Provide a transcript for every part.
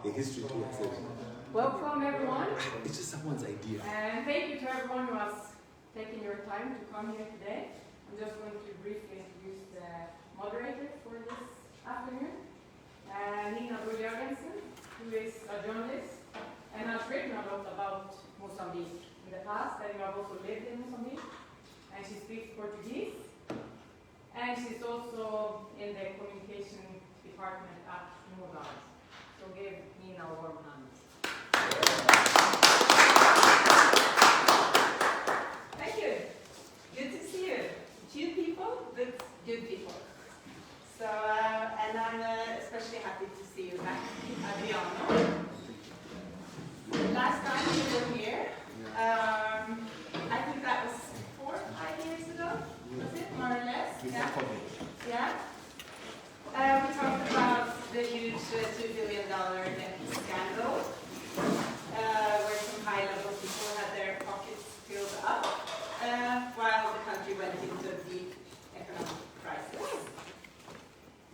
a history tour, etc. Welcome everyone. It's just someone's idea. And thank you to everyone who has taken your time to come here today. I'm just going to briefly introduce the moderator for this afternoon. Nina Jørgensen, who is a journalist and has written a lot about Mozambique in the past, and you have also lived in Mozambique. And she speaks Portuguese. And she's also in the communication department at Nordland. So give Nina a warm hand. Thank you. Good to see you. Few people, but good people. So, and I'm especially happy to see you back, Adriano. Last time you were here, I think that was 4 or 5 years ago, was it, more or less? Yeah. We talked about the huge $2 billion debt scandal, where some high-level people had their pockets filled up, while the country went into a deep economic crisis.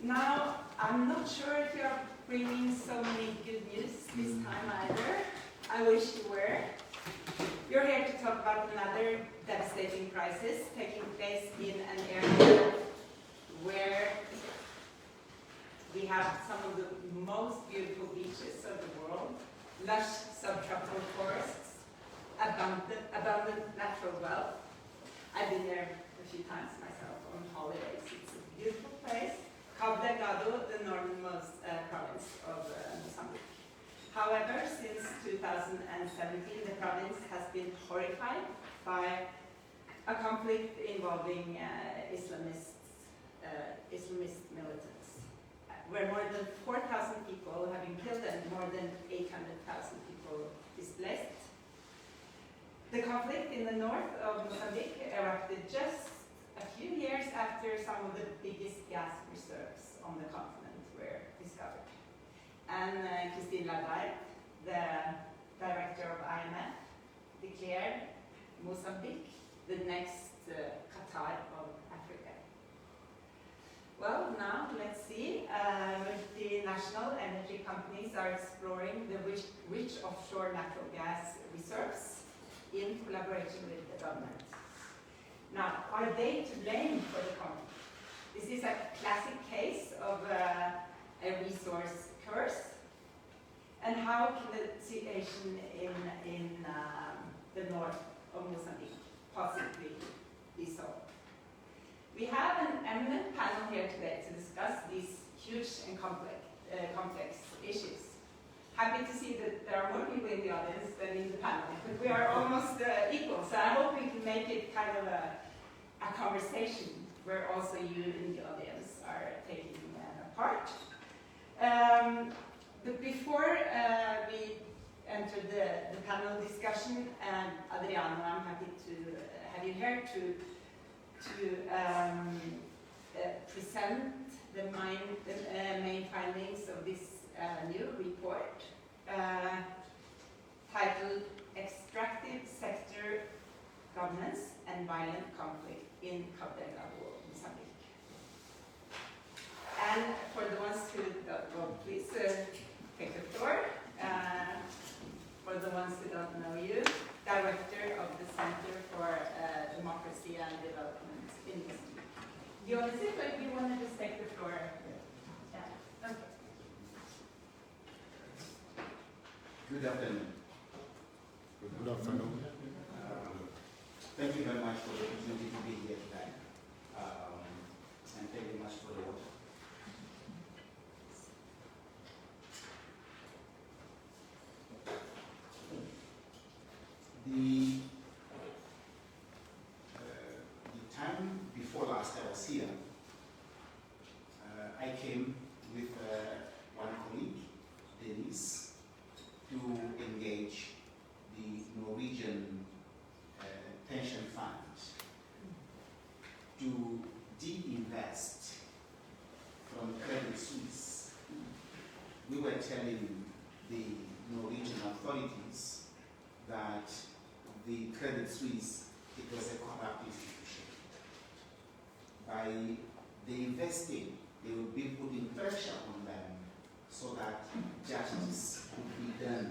Now, I'm not sure if you're bringing so many good news this time either. I wish you were. You're here to talk about another devastating crisis taking place in an area where we have some of the most beautiful beaches of the world, lush subtropical forests, abundant natural wealth. I've been there a few times myself on holidays. It's a beautiful place. Cabo Delgado, the northernmost province of Mozambique. However, since 2017, the province has been horrified by a conflict involving Islamist militants, where more than 4,000 people have been killed and more than 800,000 people displaced. The conflict in the north of Mozambique erupted just a few years after some of the biggest gas reserves on the continent were discovered. And Christine Lagarde, the director of IMF, declared Mozambique the next Qatar of Africa. Well, now let's see. Multinational energy companies are exploring the rich offshore natural gas reserves in collaboration with the government. Now, are they to blame for the conflict? This is a classic case of a resource curse. And how can the situation in the north of Mozambique possibly be solved? We have an eminent panel here today to discuss these huge and complex issues. Happy to see that there are more people in the audience than in the panel, but we are almost equal. So I hope we can make it kind of a conversation where also you in the audience are taking part. But before we enter the panel discussion, Adriano, I'm happy to have you here to present the main findings of this new report titled Extractive Sector Governance and Violent Conflict in Cabo Delgado, Mozambique. And for the ones who don't know, please take the floor. For the ones who don't know you, Director of the Center for Democracy and Development in Mozambique. Do you want to sit, or do you want to just take the floor? Yeah. Okay. Good afternoon. Good afternoon. Thank you very much for the opportunity to be here today. And thank you much for the work. The time before last I was here, I came with one colleague, Denise, to engage the Norwegian pension fund to de-invest from Credit Suisse. We were telling the Norwegian authorities that the Credit Suisse, it was a corrupt institution. By the investing, they would be putting pressure on them so that justice could be done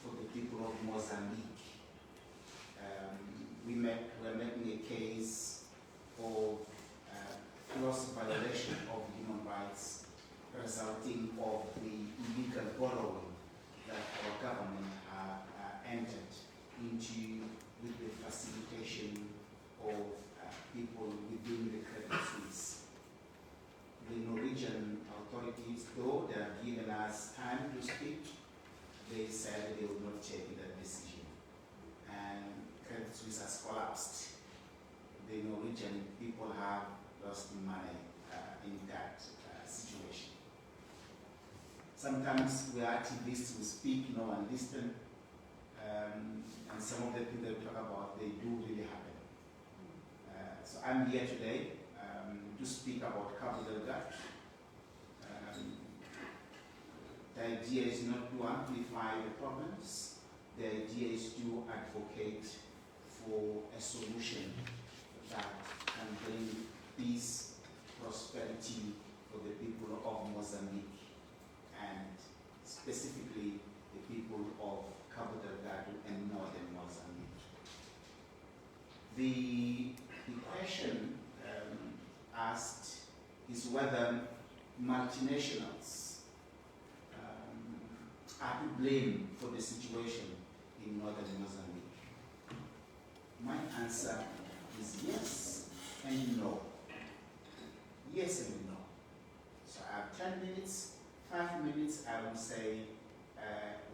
for the people of Mozambique. We're making a case of gross violation of human rights resulting of the illegal borrowing that our government entered into with the facilitation of people within the Credit Suisse. The Norwegian authorities, though they have given us time to speak, they said they would not take that decision. And Credit Suisse has collapsed. The Norwegian people have lost money in that situation. Sometimes we are activists, we speak, and listen, and some of the things that we talk about, they do really happen. So I'm here today to speak about Cabo Delgado. The idea is not to amplify the problems. The idea is to advocate for a solution that can bring peace, prosperity for the people of Mozambique, and specifically the people of Cabo Delgado and northern Mozambique. The question asked is whether multinationals are to blame for the situation in northern Mozambique. My answer is yes and no. Yes and no. So I have 10 minutes, 5 minutes, I will say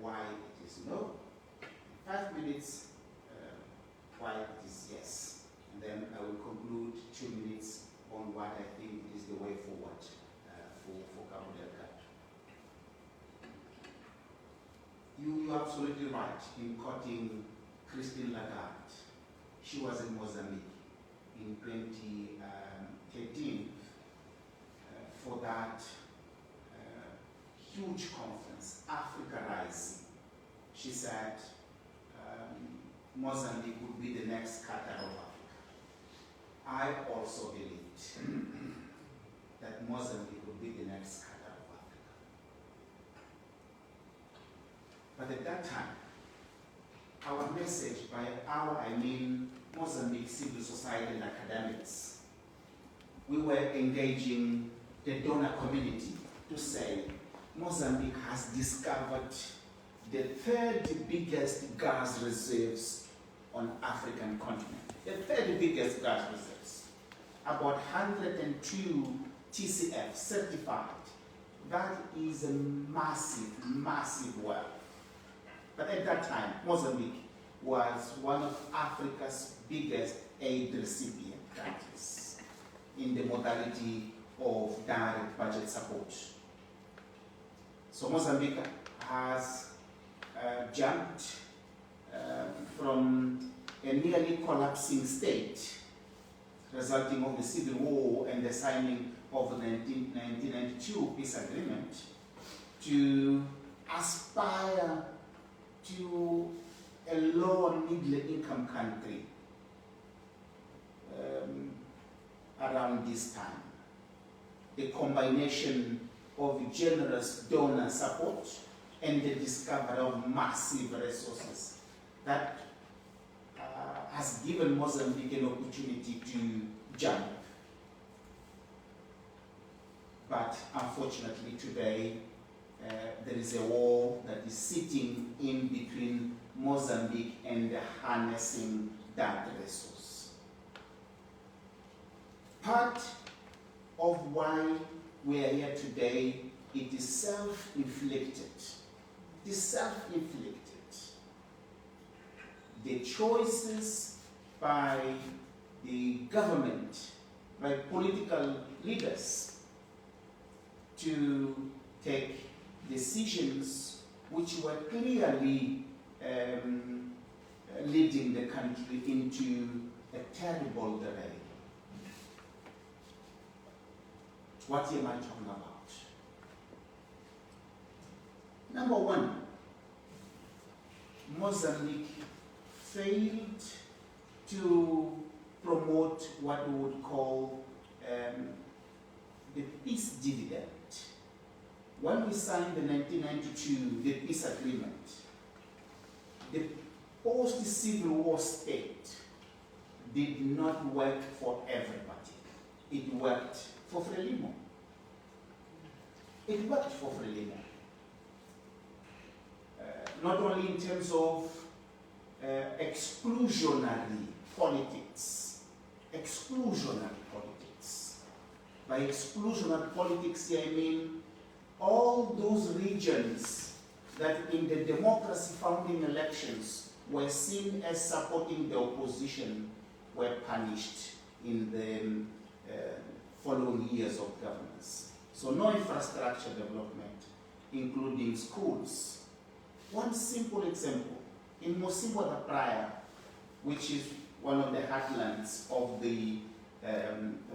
why it is no. 5 minutes, why it is yes. And then I will conclude 2 minutes on what I think is the way forward for Cabo Delgado. You're absolutely right in quoting Christine Lagarde. She was in Mozambique in 2013 for that huge conference, Africa Rising. She said Mozambique would be the next Qatar of Africa. I also believed that Mozambique would be the next Qatar of Africa. But at that time, our message, by our I mean Mozambique civil society and academics, we were engaging the donor community to say Mozambique has discovered the third biggest gas reserves on African continent. The third biggest gas reserves, about 102 TCF certified. That is a massive, massive wealth. But at that time, Mozambique was one of Africa's biggest aid recipient countries in the modality of direct budget support. So Mozambique has jumped from a nearly collapsing state resulting of the civil war and the signing of the 1992 peace agreement to aspire to a low and middle income country around this time. The combination of generous donor support and the discovery of massive resources that has given Mozambique an opportunity to jump. But unfortunately today, there is a war that is sitting in between Mozambique and harnessing that resource. Part of why we are here today, it is self-inflicted. It is self-inflicted. The choices by the government, by political leaders to take decisions which were clearly leading the country into a terrible derail. What am I talking about? Number one, Mozambique failed to promote what we would call the peace dividend. when we signed the 1992 the peace agreement, the post-Civil War state did not work for everybody. It worked for Frelimo. It worked for Frelimo. Not only in terms of exclusionary politics. Exclusionary politics. By exclusionary politics here I mean all those regions that in the democracy founding elections were seen as supporting the opposition were punished in the following years of governance. So no infrastructure development, including schools. One simple example, in Mosimbo da Praia, which is one of the heartlands of the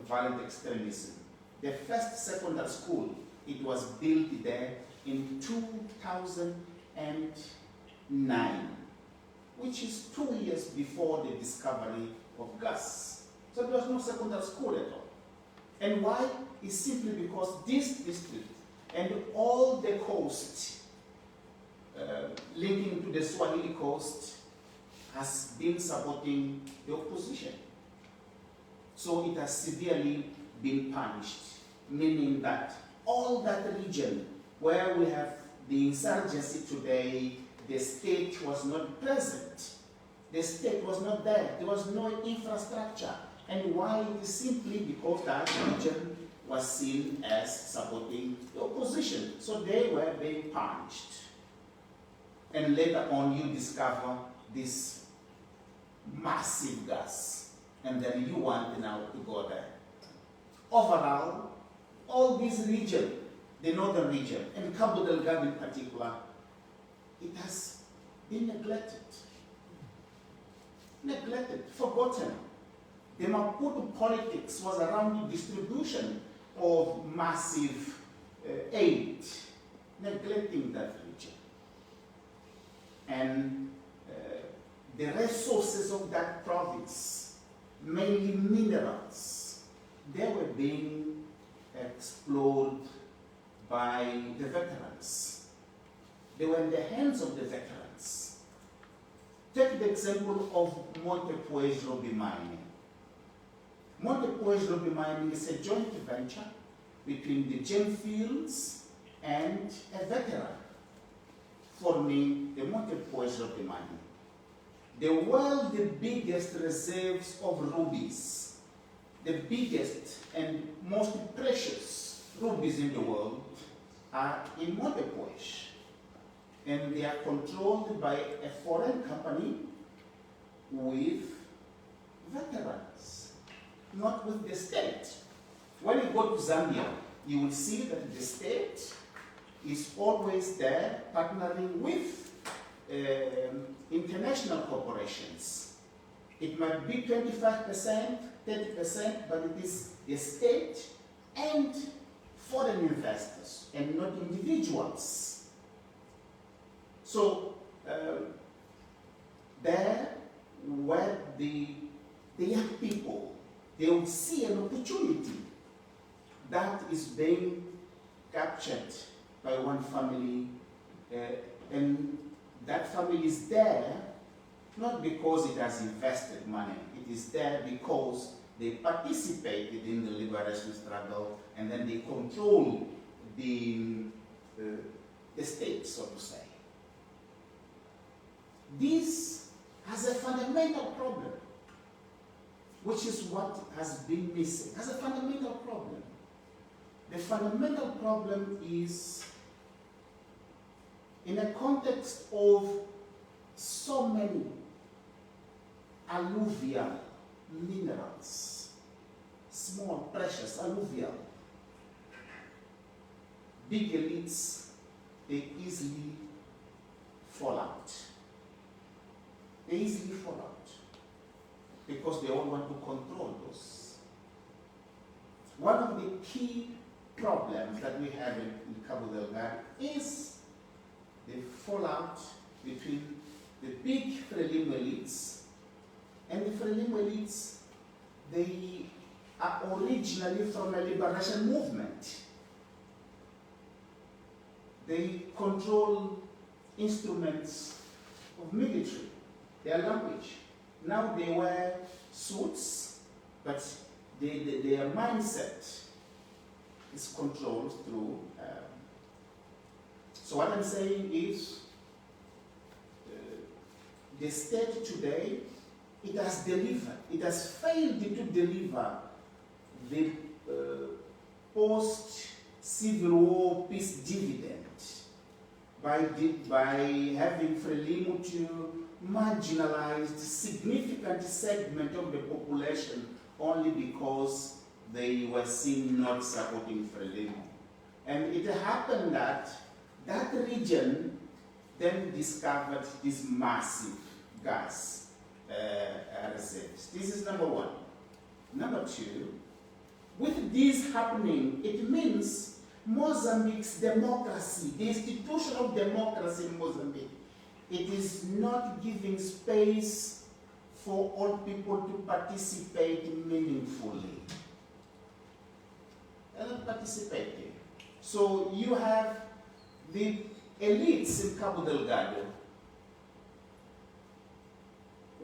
violent extremism, the first secondary school, it was built there in 2009, which is 2 years before the discovery of gas. So there was no secondary school at all. And why? It's simply because this district and all the coast linking to the Swahili coast has been supporting the opposition. So it has severely been punished, meaning that all that region where we have the insurgency today, the state was not present. The state was not there. There was no infrastructure. And why? It is simply because that region was seen as supporting the opposition. So they were being punished. And later on you discover this massive gas. And then you want now to go there. Overall, all this region, the northern region, and Cabo Delgado in particular, it has been neglected. Neglected, forgotten. The Maputo politics was around the distribution of massive aid, neglecting that region. And the resources of that province, mainly minerals, they were being explored by the veterans. They were in the hands of the veterans. Take the example of Montepuez Ruby Mining. Montepuez Ruby Mining is a joint venture between the Gemfields and a veteran forming the Montepuez Ruby Mining. The world's biggest reserves of rubies, the biggest and most precious rubies in the world are in Montepuez. And they are controlled by a foreign company with veterans, not with the state. When you go to Zambia, you will see that the state is always there partnering with international corporations. It might be 25%, 30%, but it is the state and foreign investors and not individuals. So there where the young people, they will see an opportunity that is being captured by one family, and that family is there not because it has invested money, it is there because they participated in the liberation struggle and then they control the state, so to say. This has a fundamental problem, which is what has been missing, has a fundamental problem. The fundamental problem is in a context of so many alluvial minerals, small, precious, alluvial, big elites, they easily fall out. They easily fall out because they all want to control those. One of the key problems that we have in Cabo Delgado is the fallout between the big Frelimo elites, and the Frelimo elites, they are originally from a liberation movement. they control instruments of military, their language. Now they wear suits, but their mindset is controlled through. So what I'm saying is, the state today, it has delivered, it has failed to deliver the post-Civil War peace dividend by having Frelimo to marginalized significant segment of the population only because they were seen not supporting Frelimo. And it happened that that region then discovered this massive gas reserves. This is number one. Number two, with this happening, it means Mozambique's democracy, the institution of democracy in Mozambique, it is not giving space for all people to participate meaningfully. They're not participating. So you have the elites in Cabo Delgado,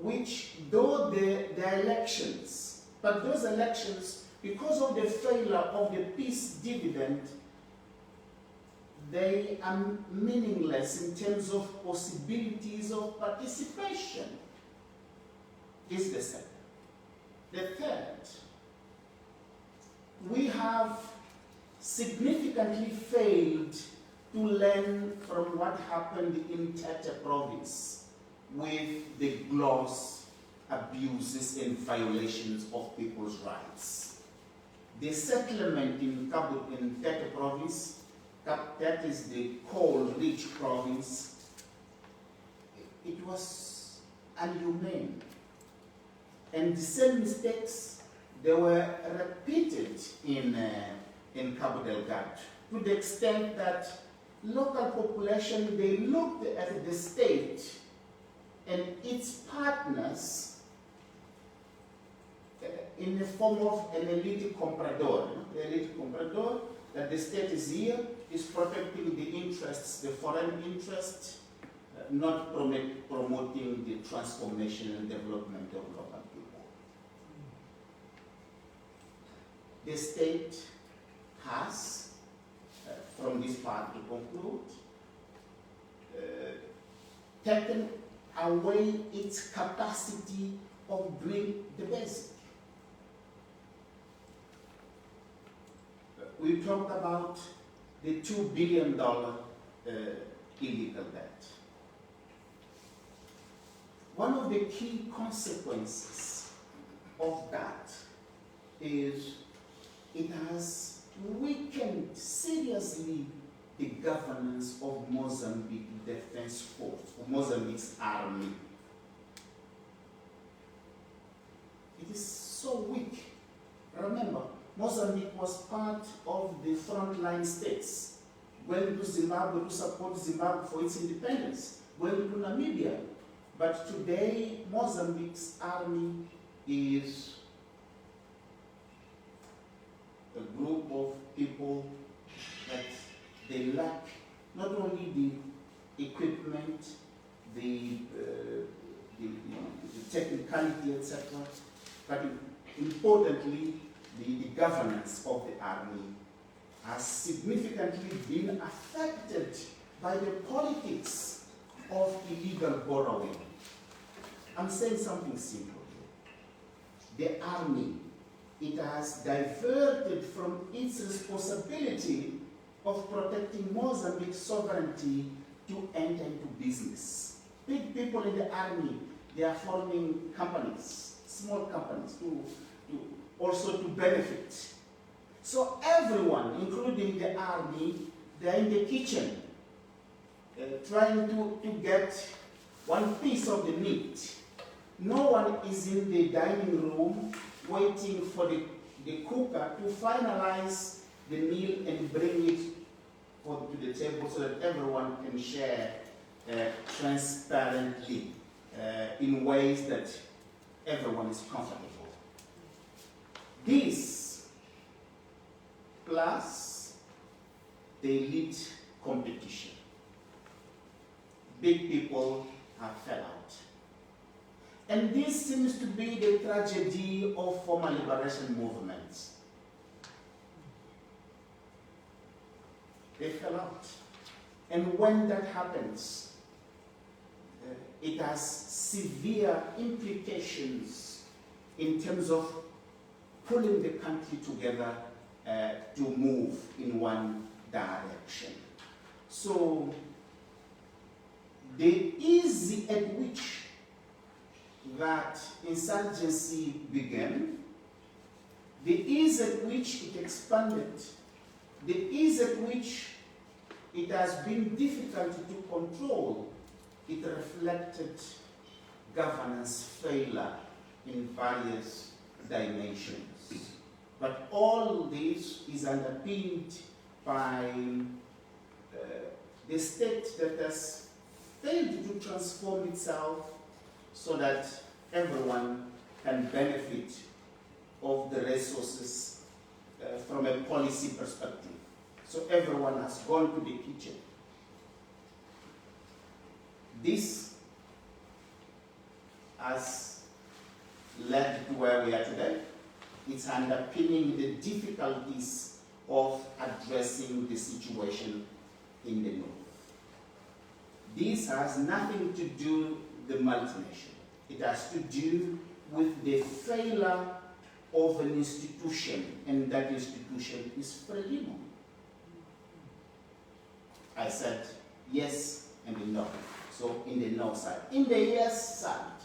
which though the elections, but those elections, because of the failure of the peace dividend, they are meaningless in terms of possibilities of participation. This is the second. The third, we have significantly failed to learn from what happened in Tete province with the gross abuses and violations of people's rights. The settlement in Tete province, that is the coal-rich province, it was inhumane. And the same mistakes, they were repeated in Cabo Delgado, to the extent that local population, they looked at the state and its partners in the form of an elite comprador. The elite comprador, that the state is here, is protecting the interests, the foreign interest, not promoting the transformation and development of local people. The state has, from this part to conclude, taken away its capacity of doing the basic. We talked about the $2 billion illegal debt. One of the key consequences of that is it has weakened seriously the governance of Mozambique Defense Force, of Mozambique's army. It is so weak. Remember, Mozambique was part of the frontline states, going to Zimbabwe to support Zimbabwe for its independence, going to Namibia. But today, Mozambique's army is a group of people that they lack not only the equipment, the technicality, etc., but importantly, the governance of the army has significantly been affected by the politics of illegal borrowing. I'm saying something simple here. The army, it has diverted from its responsibility of protecting Mozambique's sovereignty to enter into business. Big people in the army, they are forming companies, small companies, also to benefit. So everyone, including the army, they're in the kitchen, trying to get one piece of the meat. No one is in the dining room waiting for the cooker to finalize the meal and bring it to the table so that everyone can share transparently in ways that everyone is comfortable. This, plus the elite competition. Big people have fell out. And this seems to be the tragedy of former liberation movements. They fell out. And when that happens, it has severe implications in terms of pulling the country together to move in one direction. So the ease at which that insurgency began, the ease at which it expanded, the ease at which it has been difficult to control, it reflected governance failure in various dimensions. But all this is underpinned by the state that has failed to transform itself so that everyone can benefit of the resources from a policy perspective. So everyone has gone to the kitchen. This has led to where we are today. It's underpinning the difficulties of addressing the situation in the north. This has nothing to do with the multinational. It has to do with the failure of an institution, and that institution is Frelimo. I said yes and no. So in the no side. In the yes side,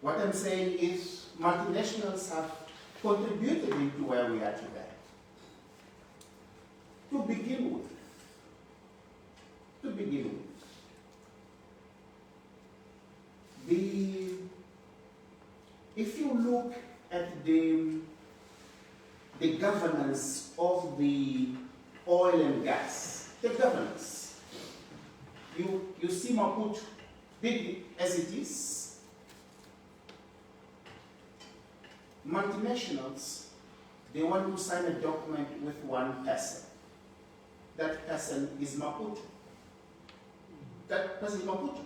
what I'm saying is multinationals have contributed into where we are today. To begin with. If you look at the governance of the oil and gas, the governance, you see Maputo, big as it is, multinationals, they want to sign a document with one person. That person is Maputo. That person is Maputo.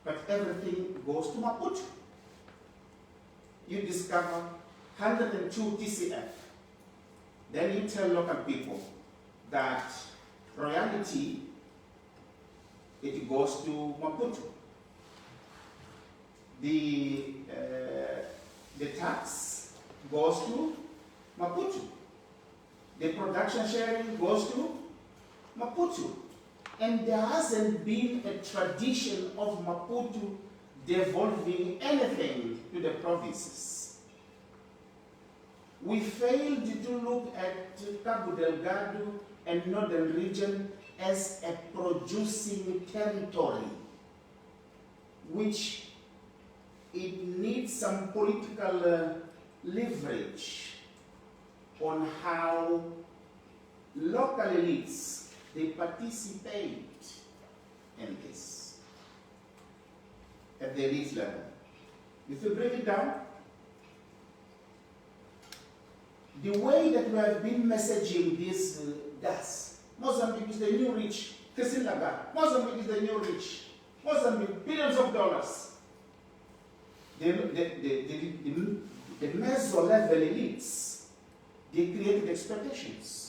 But everything goes to Maputo. You discover 102 TCF. Then you tell local people that royalty, it goes to Maputo. The tax goes to Maputo. The production sharing goes to Maputo. And there hasn't been a tradition of Maputo devolving anything to the provinces. We failed to look at Cabo Delgado and Northern Region as a producing territory, which it needs some political leverage on how local elites they participate in this at the elite level. If you break it down, the way that we have been messaging this gas, Mozambique is the new rich, Christine Lagarde, Mozambique is the new rich, Mozambique, billions of dollars. The meso-level elites, they created expectations.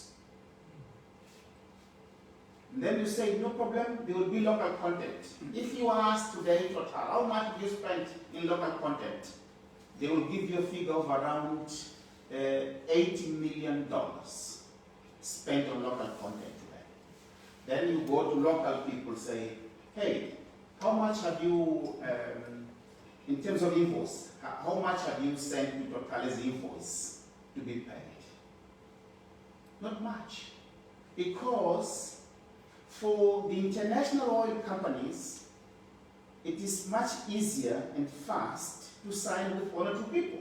And then you say, no problem, there will be local content. If you ask today, Total, how much do you spend in local content? They will give you a figure of around $80 million spent on local content today. Then you go to local people, say, hey, how much have you, in terms of invoice, how much have you sent to Total as invoice to be paid? Not much. Because for the international oil companies, it is much easier and fast to sign with one or two people.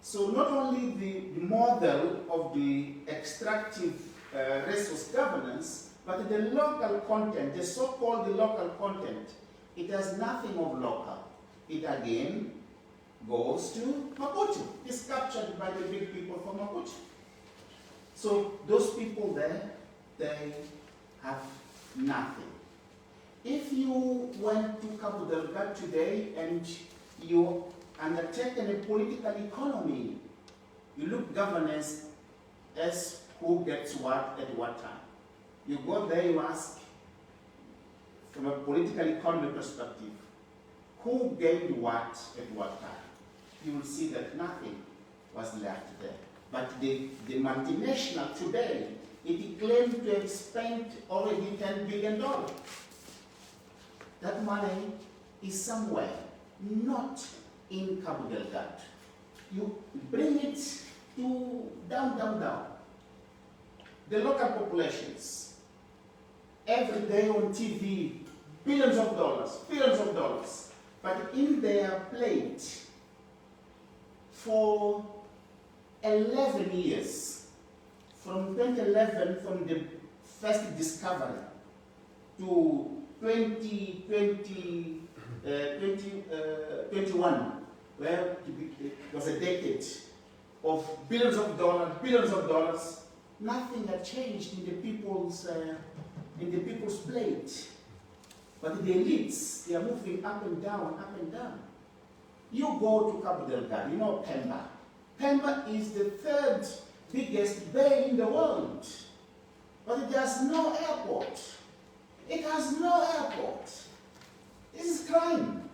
So not only the model of the extractive resource governance, but the local content, the so-called local content, it has nothing of local. It again goes to Maputo. It's captured by the big people from Maputo. So those people there, they have nothing. If you went to Cabo Delgado today and you undertake a political economy, you look governance as who gets what at what time. You go there, you ask, from a political economy perspective, who gained what at what time? You will see that nothing was left there. But the multinational today, it claimed to have spent already $10 billion. That money is somewhere, not in Cabo Delgado. You bring it to down. The local populations, every day on TV, billions of dollars. But in their plate, for 11 years, from 2011, from the first discovery, to 2021, where it was a decade of billions of dollars, nothing had changed in the people's plate. But the elites, they are moving up and down. You go to Cabo Delgado, you know Pemba. Pemba is the third biggest bay in the world, but it has no airport. This is crime.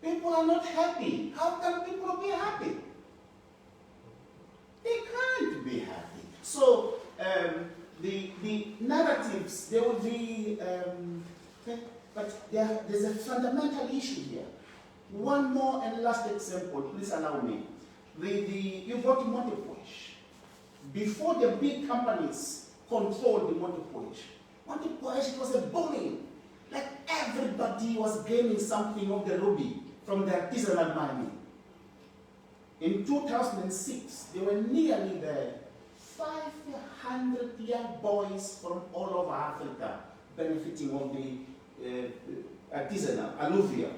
People are not happy. How can people be happy? They can't be happy. So the narratives, they will be, but there's a fundamental issue here. One more and last example, please allow me. You go to Montepuez. Before the big companies controlled the Montepuez, it was a booming. Like everybody was gaining something of the ruby from the artisanal mining. In 2006, there were nearly 500 young boys from all over Africa benefiting of the artisanal alluvial.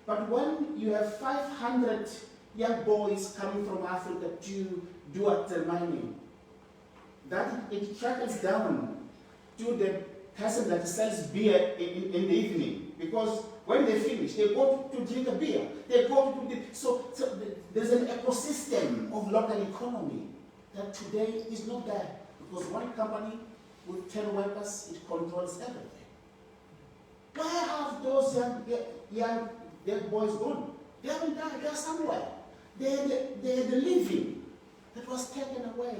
But when you have 500 young boys coming from Africa to do artisanal mining, that it trickles down to the person that sells beer in the evening, because when they finish, they go to drink a beer. So there's an ecosystem of local economy that today is not there, because one company with 10 workers, it controls everything. Where have those young boys gone? They haven't died. They're somewhere. They had a living that was taken away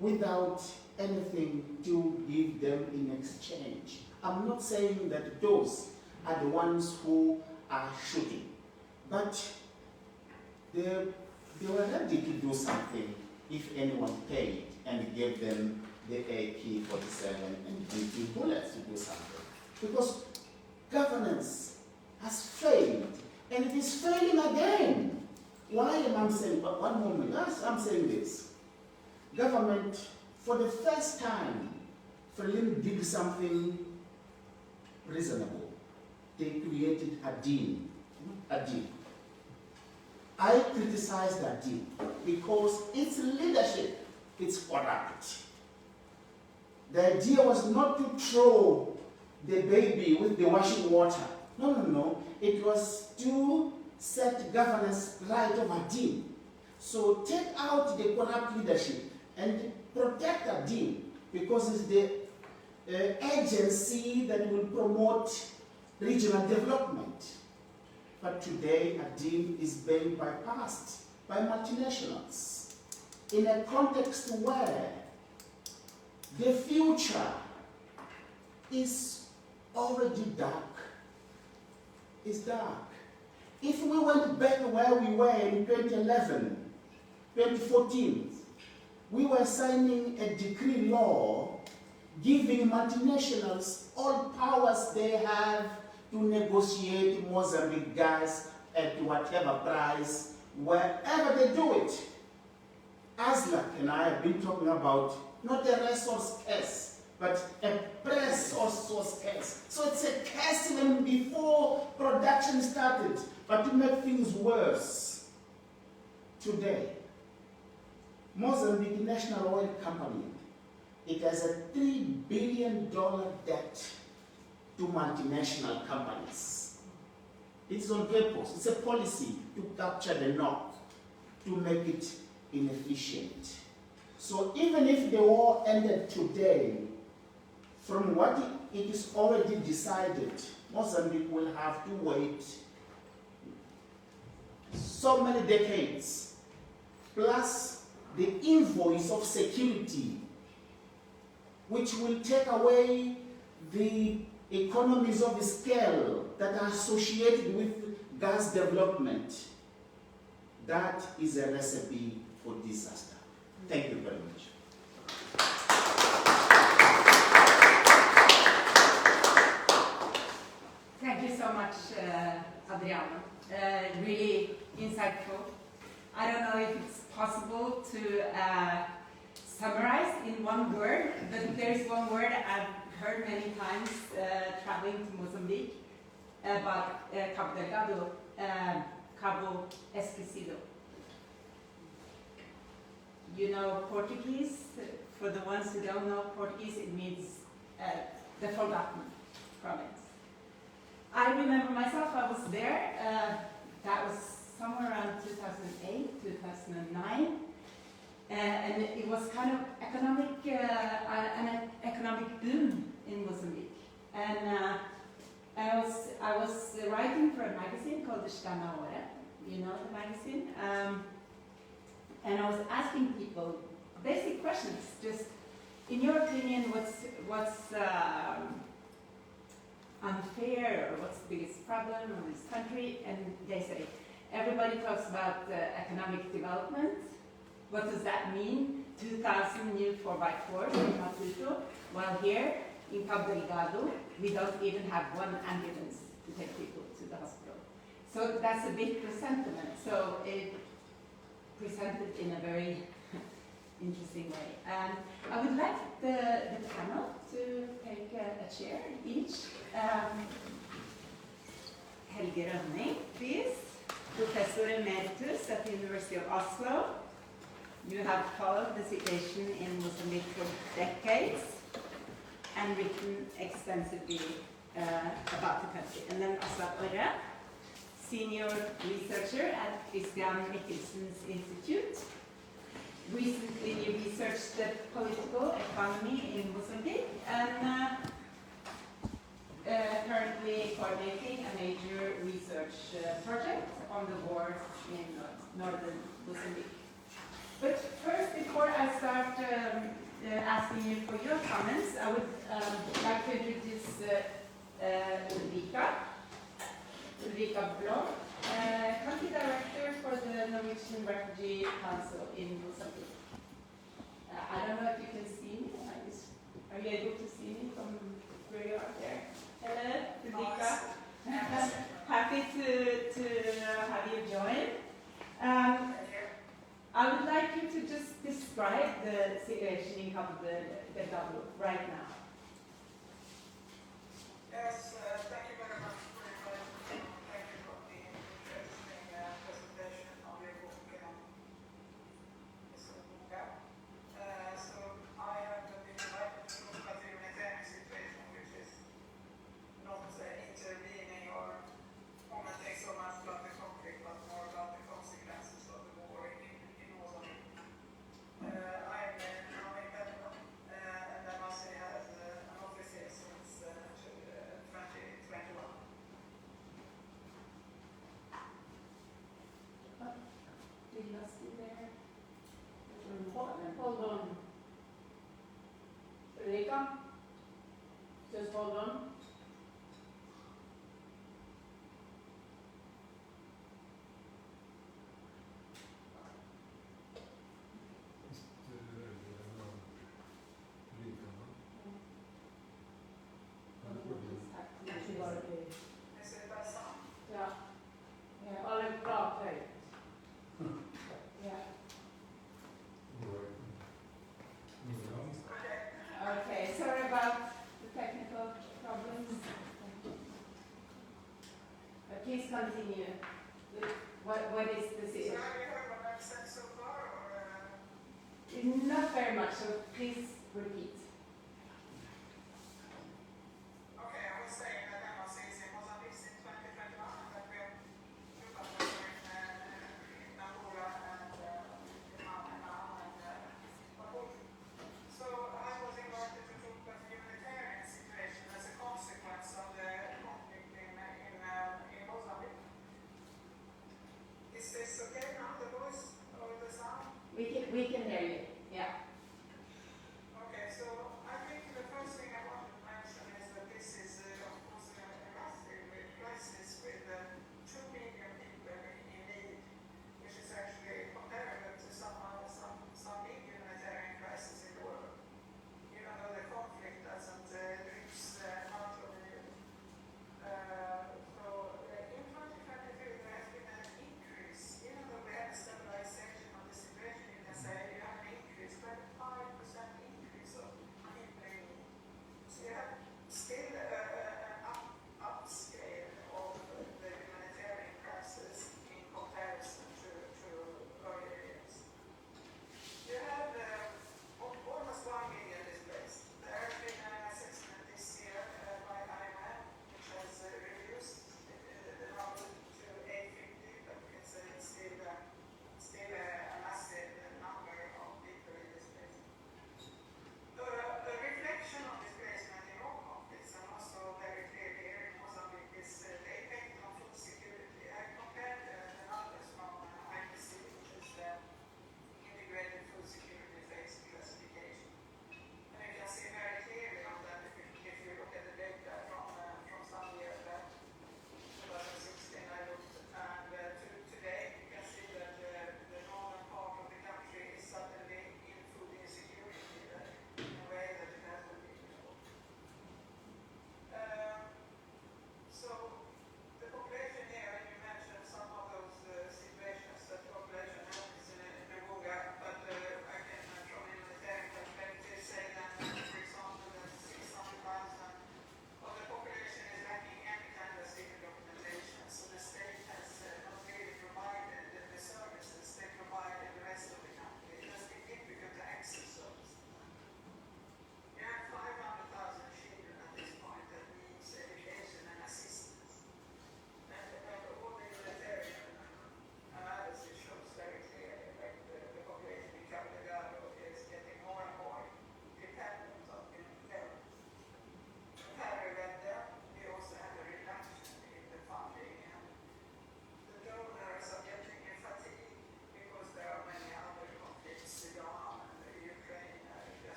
without anything to give them in exchange. I'm not saying that those are the ones who are shooting, but they were ready to do something if anyone paid and gave them the AK-47 and the bullets to do something. Because governance has failed, and it is failing again. Why am I saying, but one moment, I'm saying this. Government, for the first time, Frelimo did something reasonable. They created a deal. I criticized that deal because its leadership is corrupt. The idea was not to throw the baby with the washing water. No. It was to set governance right of a deal. So take out the corrupt leadership and protect a deal, because it's the agency that will promote regional development. But today, a deal is being bypassed by multinationals in a context where the future is already dark. It's dark. If we went back where we were in 2011, 2014, we were signing a decree law giving multinationals all powers they have to negotiate Mozambique gas at whatever price, wherever they do it. Aslak and I have been talking about not a resource case, but a press also was scarce. So it's a curse even before production started. But to make things worse, today, Mozambique National Oil Company, it has a $3 billion debt to multinational companies. It's on purpose. It's a policy to capture the north, to make it inefficient. So even if the war ended today, from what it is already decided, Mozambique will have to wait so many decades, plus the invoice of security, which will take away the economies of scale that are associated with gas development. That is a recipe for disaster. Thank you very much. Thank you so much, Adriano. Really insightful. I don't know if it's possible to summarize in one word, but there's one word I've heard many times traveling to Mozambique about Cabo Delgado, Cabo Esquecido. You know Portuguese? For the ones who don't know Portuguese, it means the forgotten province. I remember myself, I was there, that was somewhere around 2008, 2009, and it was kind of an economic boom in Mozambique. And I was writing for a magazine called the Stana Hora, you know the magazine, and I was asking people basic questions, just in your opinion, what's unfair, or what's the biggest problem in this country? And they say, everybody talks about economic development. What does that mean? 2,000 new 4x4s in Maputo, while here in Cabo Delgado, we don't even have one ambulance to take people to the hospital. So that's a big sentiment. So it presented in a very interesting way. And I would like the panel to take a chair each. Helge Rønning, please. Professor Emeritus at the University of Oslo. You have followed the situation in Mozambique for decades and written extensively about the country. And then Aslak Orre, Senior Researcher at Christian Michelsen's Institute. Recently you researched the political economy in Mozambique and currently coordinating a major research project on the war in northern Mozambique. But first, before I start asking you for your comments, I would like to introduce Ulrika Blom, Country Director for the Norwegian Refugee Council in Mozambique. I don't know if you can see me. Are you able to see me from where you are there? Hello, Ulrika. Happy to have you join. I would like you to just describe the situation in Cabo Delgado right now. Yes, thank you very much for the invitation. Thank you for the interesting presentation on your book, Mr. Buka. So I have been invited to look at the humanitarian situation, which is not intervening or commenting so much about the conflict, but more about the consequences of the war in Mozambique. I'm now in Lebanon, and I must say has an office here since 2021. We lost you there. Hold on. Ulrika, just hold on. Is it by sound? Ja. Alle prater høyt. Ja. Okay. Okay, sorry about much, so please repeat. Okay, I was saying that embassies in Mozambique since 2021 and that we have looked at them in Nampula and Manama and Maputo. So I was invited to talk about the humanitarian situation as a consequence of the conflict in Mozambique. Is this okay now, the voice or the sound? We can hear you. Yeah. Okay, so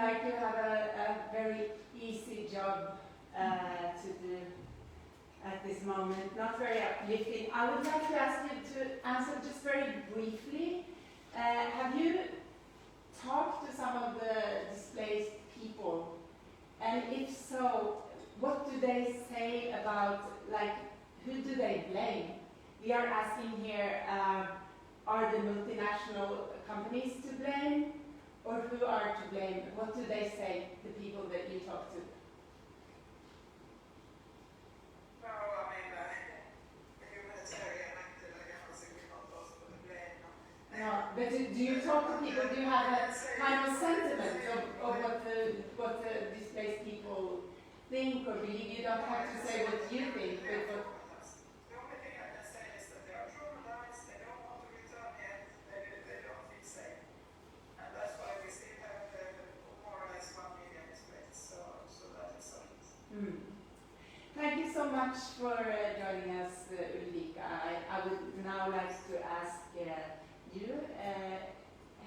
like you have a very easy job to do at this moment, not very uplifting. I would like to ask you to answer just very briefly. Have you talked to some of the displaced people? And if so, what do they say about, like, who do they blame? We are asking here, are the multinational companies to blame, or who are to blame? What do they say, the people that you talk to? No, I mean, the humanitarian actor, I cannot say we're not those for the blame. No, but do you talk to people? Do you have a kind of sentiment of what the displaced people think or believe? You don't have to say what you think, but what... The only thing I can say is that they are traumatized, they don't want to return yet, they don't feel safe. And that's why we still have more or less 1 million displaced, so that is something. Thank you so much for joining us, Ulrika. I would now like to ask you,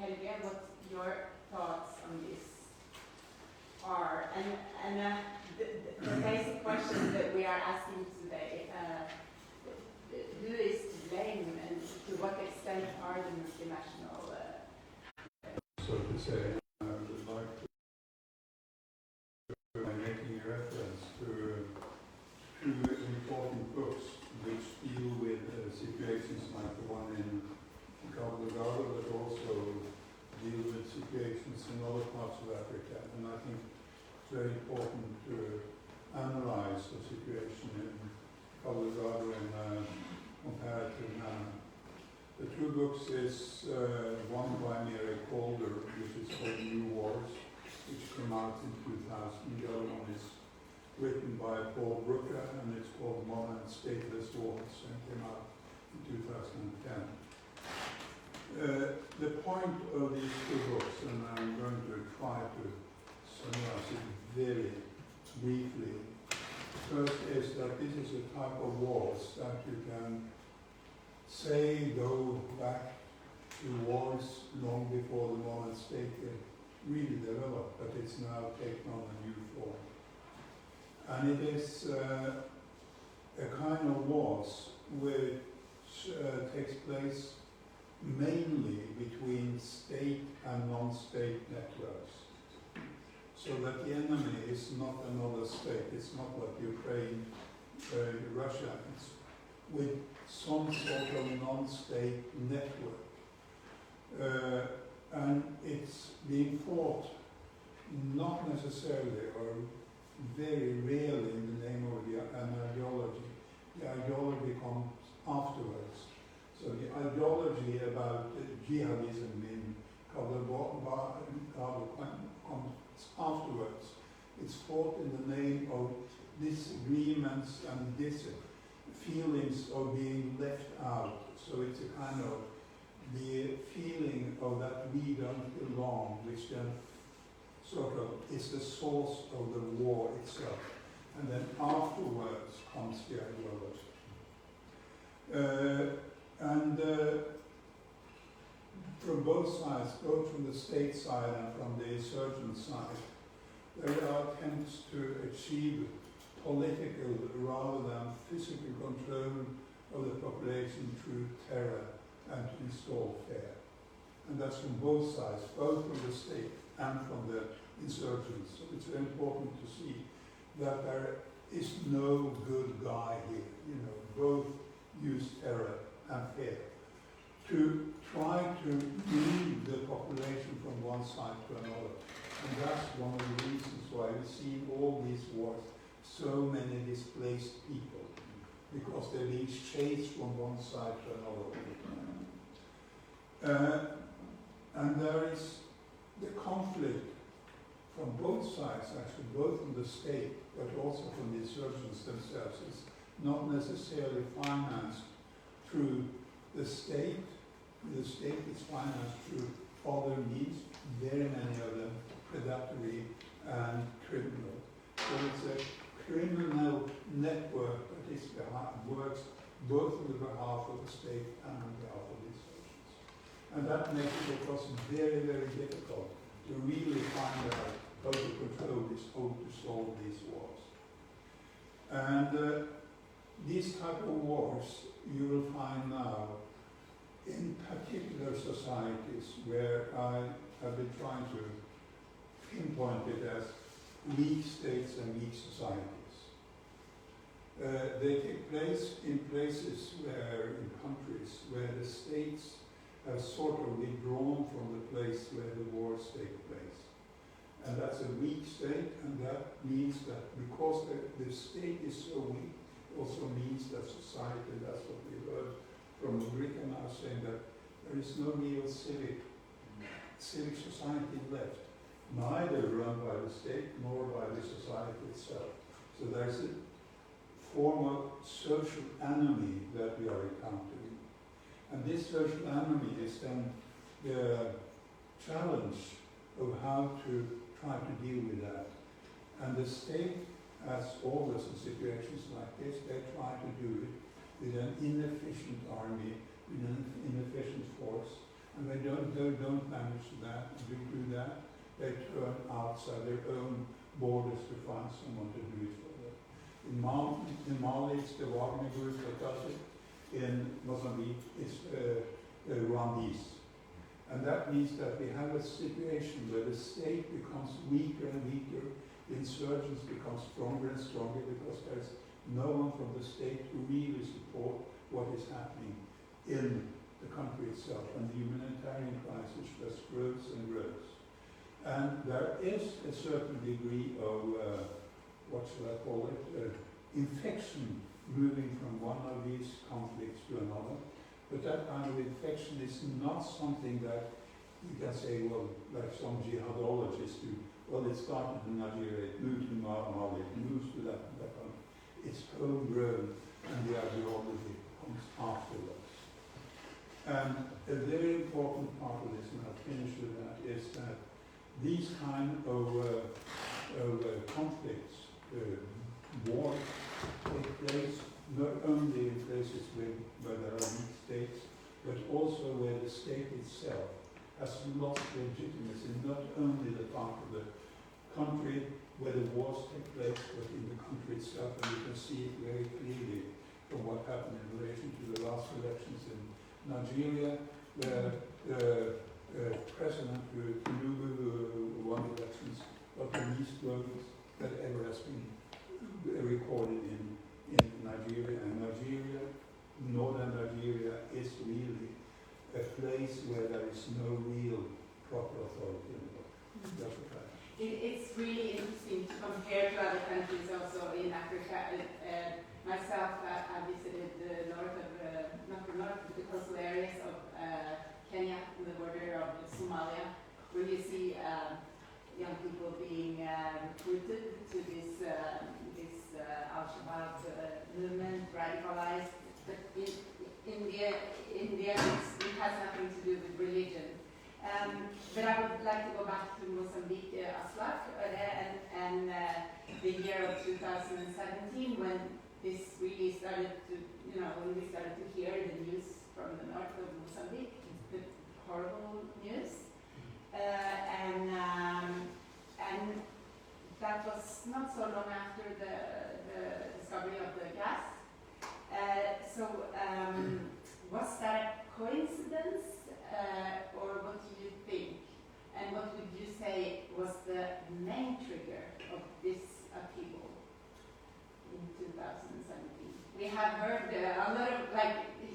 Helge, what your thoughts on this are. And the basic question that we are asking today, who is to blame and to what extent are the multinational... So to say, I would like to by making a reference to two important books which deal with situations like the one in Cabo Delgado, but also deal with situations in other parts of Africa. And I think it's very important to analyze the situation in Cabo Delgado in a comparative manner. The two books is one by Mary Calder, which is called New Wars, which came out in 2000. The other one is written by Paul Brooker, and it's called Modern Stateless Wars, and came out in 2010. The point of these two books, and I'm going to try to summarize it very briefly. First is that this is a type of wars that you can say go back to wars long before the modern state really developed, but it's now taken on a new form. And it is a kind of wars which takes place mainly between state and non-state networks. So that the enemy is not another state, it's not like Ukraine, Russia, it's with some sort of non-state network. And it's being fought not necessarily or very rarely in the name of an ideology. The ideology comes afterwards. So the ideology about jihadism in Cabo comes afterwards. It's fought in the name of disagreements and feelings of being left out. So it's a kind of the feeling of that we don't belong, which then sort of is the source of the war itself. And then afterwards comes the ideology. From both sides, both from the state side and from the insurgent side, there are attempts to achieve political rather than physical control of the population through terror and to install fear. And that's from both sides, both from the state and from the insurgents. So it's very important to see that there is no good guy here. You know, both use terror and fear to try to move the population from one side to another. And that's one of the reasons why we see in all these wars so many displaced people, because they're being chased from one side to another all the time. And there is the conflict from both sides, actually, both from the state, but also from the insurgents themselves. It's not necessarily financed through the state. The state is financed through other means, very many of them predatory and criminal. So it's a criminal network that is works both on the behalf of the state and on behalf of the insurgents. And that makes it, of course, very, very difficult to really find out total control is how to solve these wars. And these type of wars you will find now in particular societies where I have been trying to pinpoint it as weak states and weak societies. They take place in places where, in countries where the states have sort of withdrawn from the place where the wars take place. And that's a weak state, and that means that because the state is so weak, it also means that society, that's what we heard from Ulrika now, saying that there is no real civic society left, neither run by the state nor by the society itself. So there's a form of social enemy that we are encountering. And this social enemy is then the challenge of how to try to deal with that. And the state, as always in situations like this, they try to do it with an inefficient army, with an inefficient force, and they don't manage that, to do that. They turn outside their own borders to find someone to do it for them. In Mali, it's the Wagner group that does it. In Mozambique, it's the Rwandese. And that means that we have a situation where the state becomes weaker and weaker, the insurgents become stronger and stronger because there's no one from the state to really support what is happening in the country itself. And the humanitarian crisis just grows and grows. And there is a certain degree of, what shall I call it, infection moving from one of these conflicts to another. But that kind of infection is not something that you can say, well, like some jihadologists do, well, it started in Nigeria, it moved to Mali, it moves to that country. It's homegrown, and the ideology comes afterwards. And a very important part of this, and I'll finish with that, is that these kind of conflicts, wars, take place not only in places where there are weak states, but also where the state itself has lost legitimacy, not only the part of the country where the wars take place, but in the country itself. And you can see it very clearly from what happened in relation to the last elections in Nigeria, where President Tinubu won elections, got the least votes that ever has been recorded in Nigeria. And Nigeria, northern Nigeria, is really a place where there is no real proper authority in the world. That's what I It's really interesting to compare to other countries also in Africa. Myself, I visited the north of, not the north, but the coastal areas of Kenya, on the border of Somalia, where you see young people being recruited to this Al-Shabaab movement, radicalized. But in the end, it has nothing to do with religion. But I would like to go back to Mozambique, Aslak, and the year of 2017 when this really started to, when we started to hear the news from the north of Mozambique, the horrible news. And that was not so long after the discovery of the gas. Was that a coincidence, or what do you think? And what would you say was the main trigger of this upheaval in 2017? We have heard a lot of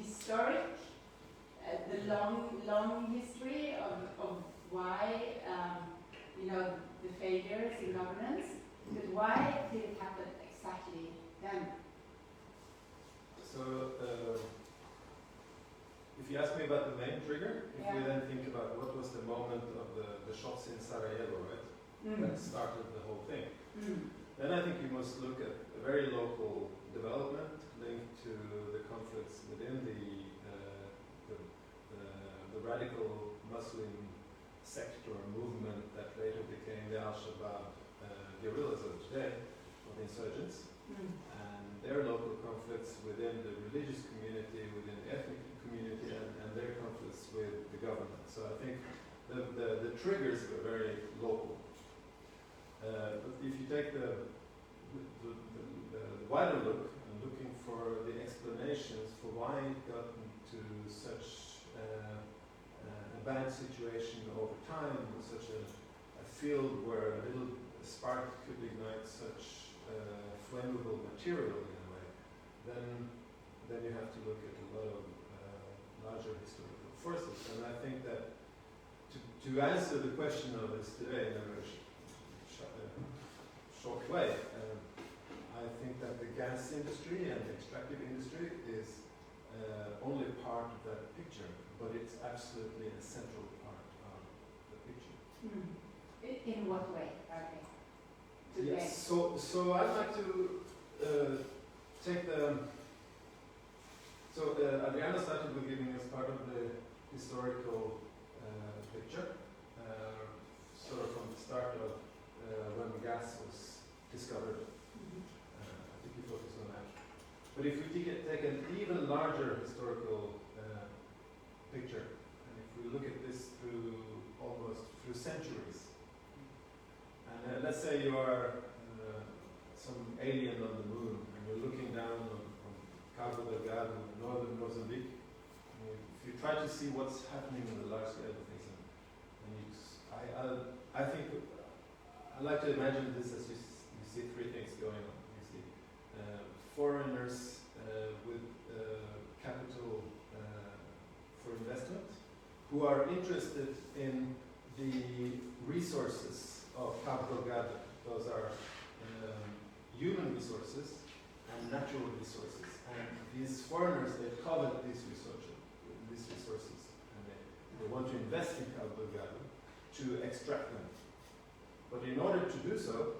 historic, the long history of why the failures in governance, but why did it happen exactly then? So, if you ask me about the main trigger, if we then think about what was the moment of the shots in Sarajevo, right? That started the whole thing. Then I think you must look at a very local development linked to the conflicts within the radical Muslim sect or movement that later became the Al-Shabaab guerrillas of today, or the insurgents, and their local conflicts within the religious community, within the ethnic community, and their conflicts with the government. So I think the triggers were very local. But if you take the wider look and looking for the explanations for why it got into such a bad situation over time, such a field where a little spark could ignite such flammable material in a way, then you have to look at a lot of larger historical forces. And I think that to answer the question of this today in a very short way, I think that the gas industry and the extractive industry is only part of that picture, but it's absolutely a central part of the picture. In what way are they? Today? Yes, so I'd like to take Adriana started with giving us part of the historical picture, sort of from the start of when gas was discovered. I think you focused on that. But if we take an even larger historical picture, and if we look at this through centuries, and let's say you are some alien on the moon, and you're looking down on Cabo Delgado, northern Mozambique, and if you try to see what's happening in the large scale of things, I think I like to imagine this as you see three things going on. You see foreigners with capital for investment who are interested in the resources of Cabo Delgado. Those are human resources and natural resources. And these foreigners, they covet these resources, and they want to invest in Cabo Delgado to extract them. But in order to do so,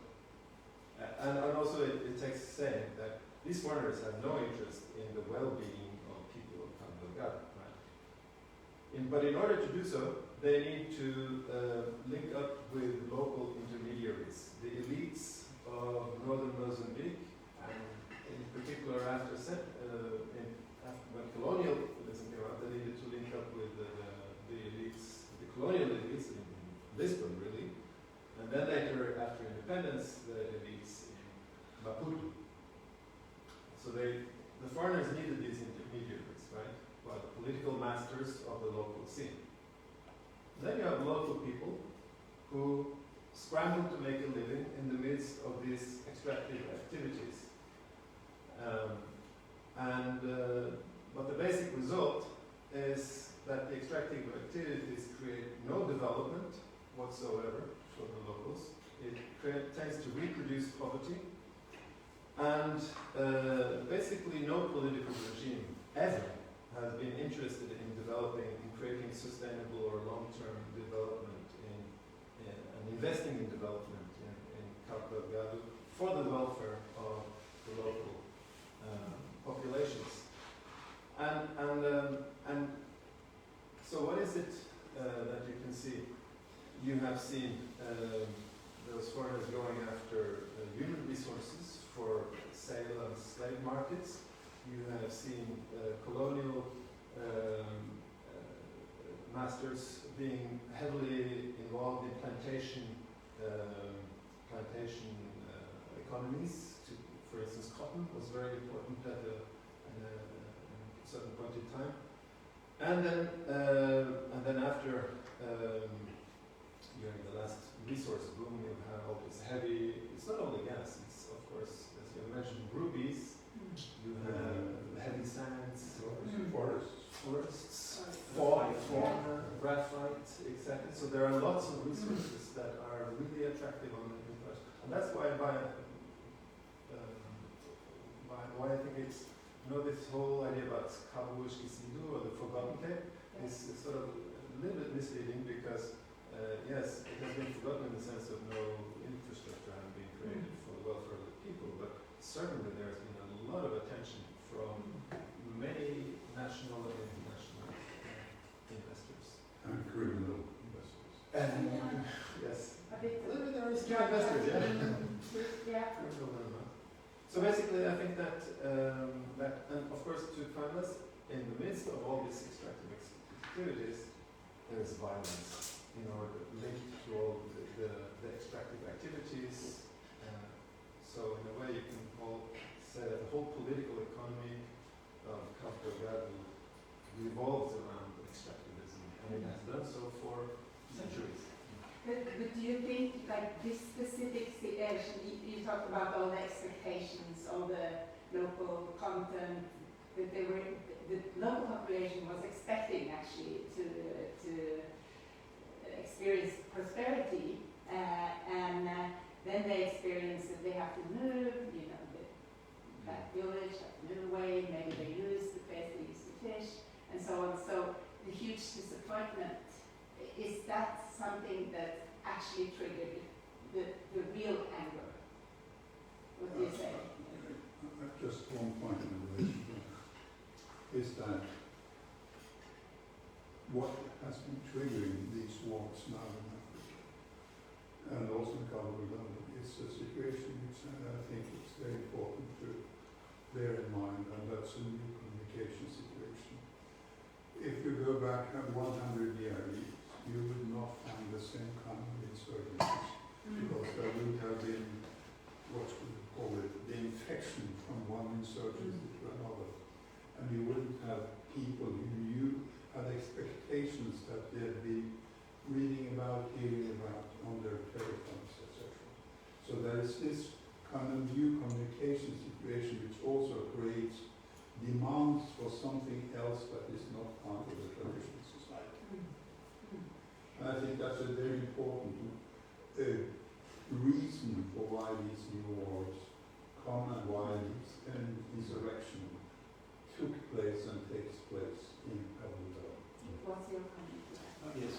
and also it takes saying that these foreigners have no interest in the well-being of people of Cabo Delgado, right? But in order to do so, they need to link up with local intermediaries, the elites of northern Mozambique, and in particular when colonialism came out, they needed to link up with the elites, the colonial elites in Lisbon, really, and then later, after independence, the elites in Maputo. So the foreigners needed these intermediaries, right? Well, the political masters of the local scene. Then you have local people who scramble to make a living in the midst of these extractive activities. But the basic result is that the extractive activities create no development whatsoever for the locals. It tends to reproduce poverty, and basically no political regime ever has been interested in developing, in creating sustainable or long-term development and investing in development in Cabo Delgado for the welfare of the local populations. And so what is it that you can see? You have seen those foreigners going after human resources for sale on slave markets. You have seen colonial masters being heavily involved in plantation economies. For instance, cotton was very important at a certain point in time. And then after during the last resource boom, you have all this heavy. It's not only gas. It's of course, as you mentioned, rubies. You have heavy sands, forests, fauna, graphite, exactly. So there are lots of resources that are really attractive on the interest, and that's why I think it's this whole idea about Cabo Esquecido or the Forgotten Cape is sort of a little bit misleading because yes, it has been forgotten in the sense of no infrastructure having been created for the welfare of the people, but certainly there has been a lot of attention from many national and international investors. And criminal investors. And yes, A bit. there is two investors, yeah. Yeah. So basically, I think that and of course, to find us in the midst of all these extractive activities, there is violence. linked to all the extractive activities. So in a way you can say that the whole political economy of Cabo Verde revolves around extractivism, and it has done so for centuries. But do you think, like, this specific situation, you talked about all the expectations, all the local content, that the local population was expecting actually to experience prosperity, and then they experience that they have to move, that village, have to move away, maybe they lose the place they used to fish, and so on. So the huge disappointment, is that something that actually triggered the real anger? What do you say? Just one point in relation to that is that what has been triggering these wars now in Africa and also in Cabo Verde is a situation which I think it's very important to bear in mind, and that's a new communication situation. If you go back 100 years, you would not find the same kind of insurgencies, because there would have been, what we call it, the infection from one insurgency to another. And you wouldn't have people who had expectations that they'd be reading about, hearing about on their telephones, etc. So there is this kind of new communication situation which also creates demands for something else that is not part of the traditional society. And I think that's a very important reason for why these new wars come and why this insurrection took place and takes place in Cabo Verde. What's your comment to that? Yes,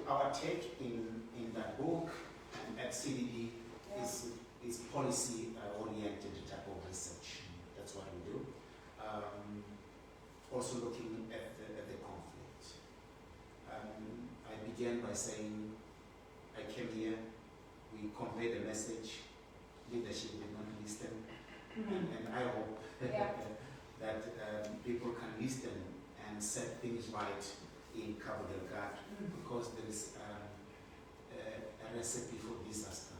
our take in that book and at CDD is policy-oriented type of research. That's what we do. Also looking at the conflict. I began by saying I came here, we conveyed a message, leadership did not listen, and I hope that people can listen and set things right in Cabo Delgado, because there is a recipe for disaster.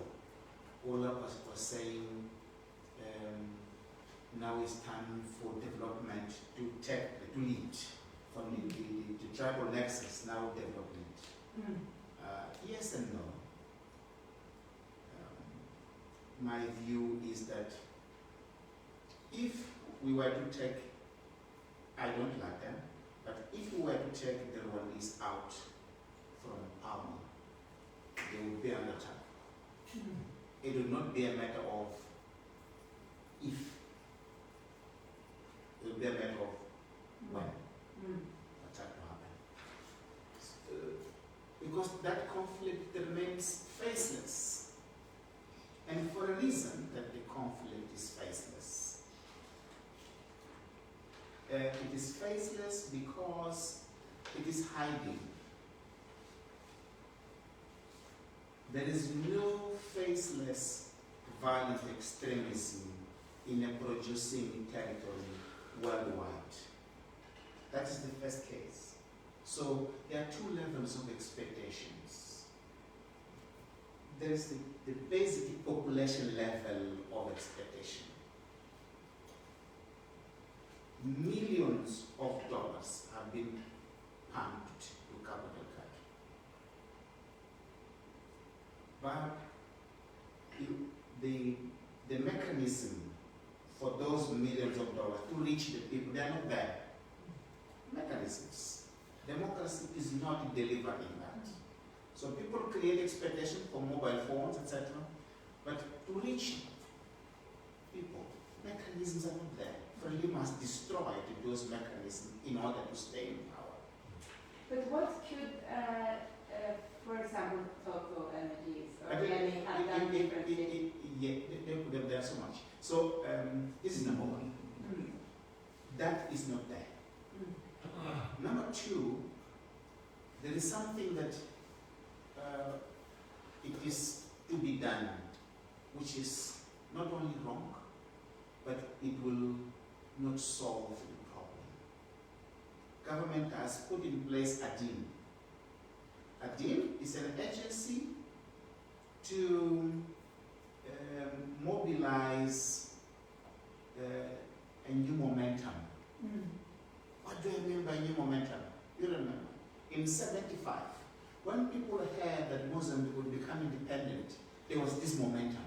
Ola was saying now it's time for development to lead from the tribal nexus, now development. Yes and no. My view is that if we were to take, I don't like them, but if we were to take the Rwandese out from power, they would be under attack. It would not be a matter of if, it would be a matter of when attack will happen. Because that conflict remains faceless. And for a reason that the conflict is faceless. It is faceless because it is hiding. There is no faceless violent extremism in a producing territory worldwide. That is the first case. So there are two levels of expectations. There is the basic population level of expectation. Millions of dollars have been pumped to Cabo Delgado. But the mechanism for those millions of dollars to reach the people, they are not there. Mechanisms. Democracy is not delivering that. So people create expectation for mobile phones, etc. But to reach people, mechanisms are not there. Friendly must destroy those mechanisms in order to stay in power. But what could, for example, Total Energies or any have done differently? There's so much. So this is number one. That is not there. Number two, there is something that it is to be done, which is not only wrong, but it will not solve the problem. Government has put in place a deal ADIM is an agency to mobilize a new momentum. What do I mean by new momentum? You remember, in 75, when people heard that Mozambique would become independent, there was this momentum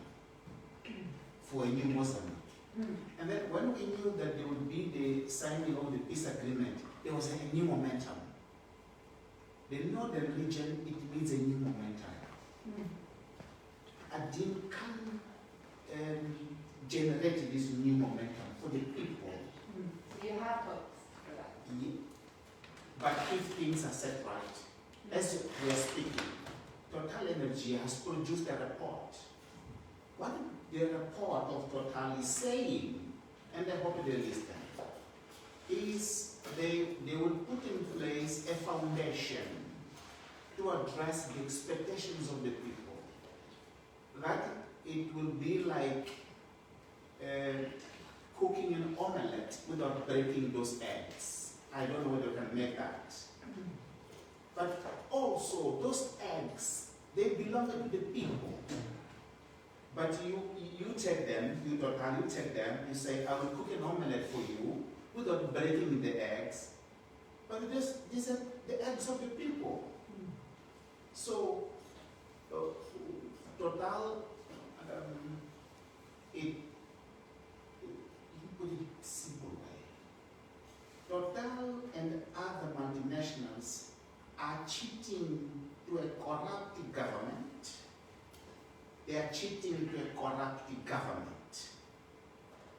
for a new Mozambique. And then when we knew that there would be the signing of the peace agreement, there was a new momentum. The northern region, it needs a new momentum. ADIM can generate this new momentum for the people. You have hopes for that. Yeah. But if things are set right, as we are speaking, Total Energy has produced a report. What the report of Total is saying, and I hope they listen, is they will put in place a foundation to address the expectations of the people. That it will be like cooking an omelette without breaking those eggs. I don't know whether you can make that. But also, those eggs, they belong to the people. But you take them, you take them, you say, I will cook an omelette for you without breaking the eggs. But these are the eggs of the people. So, Total, you put it simple way. Total and other multinationals are cheating to a corrupt government. They are cheating to a corrupt government.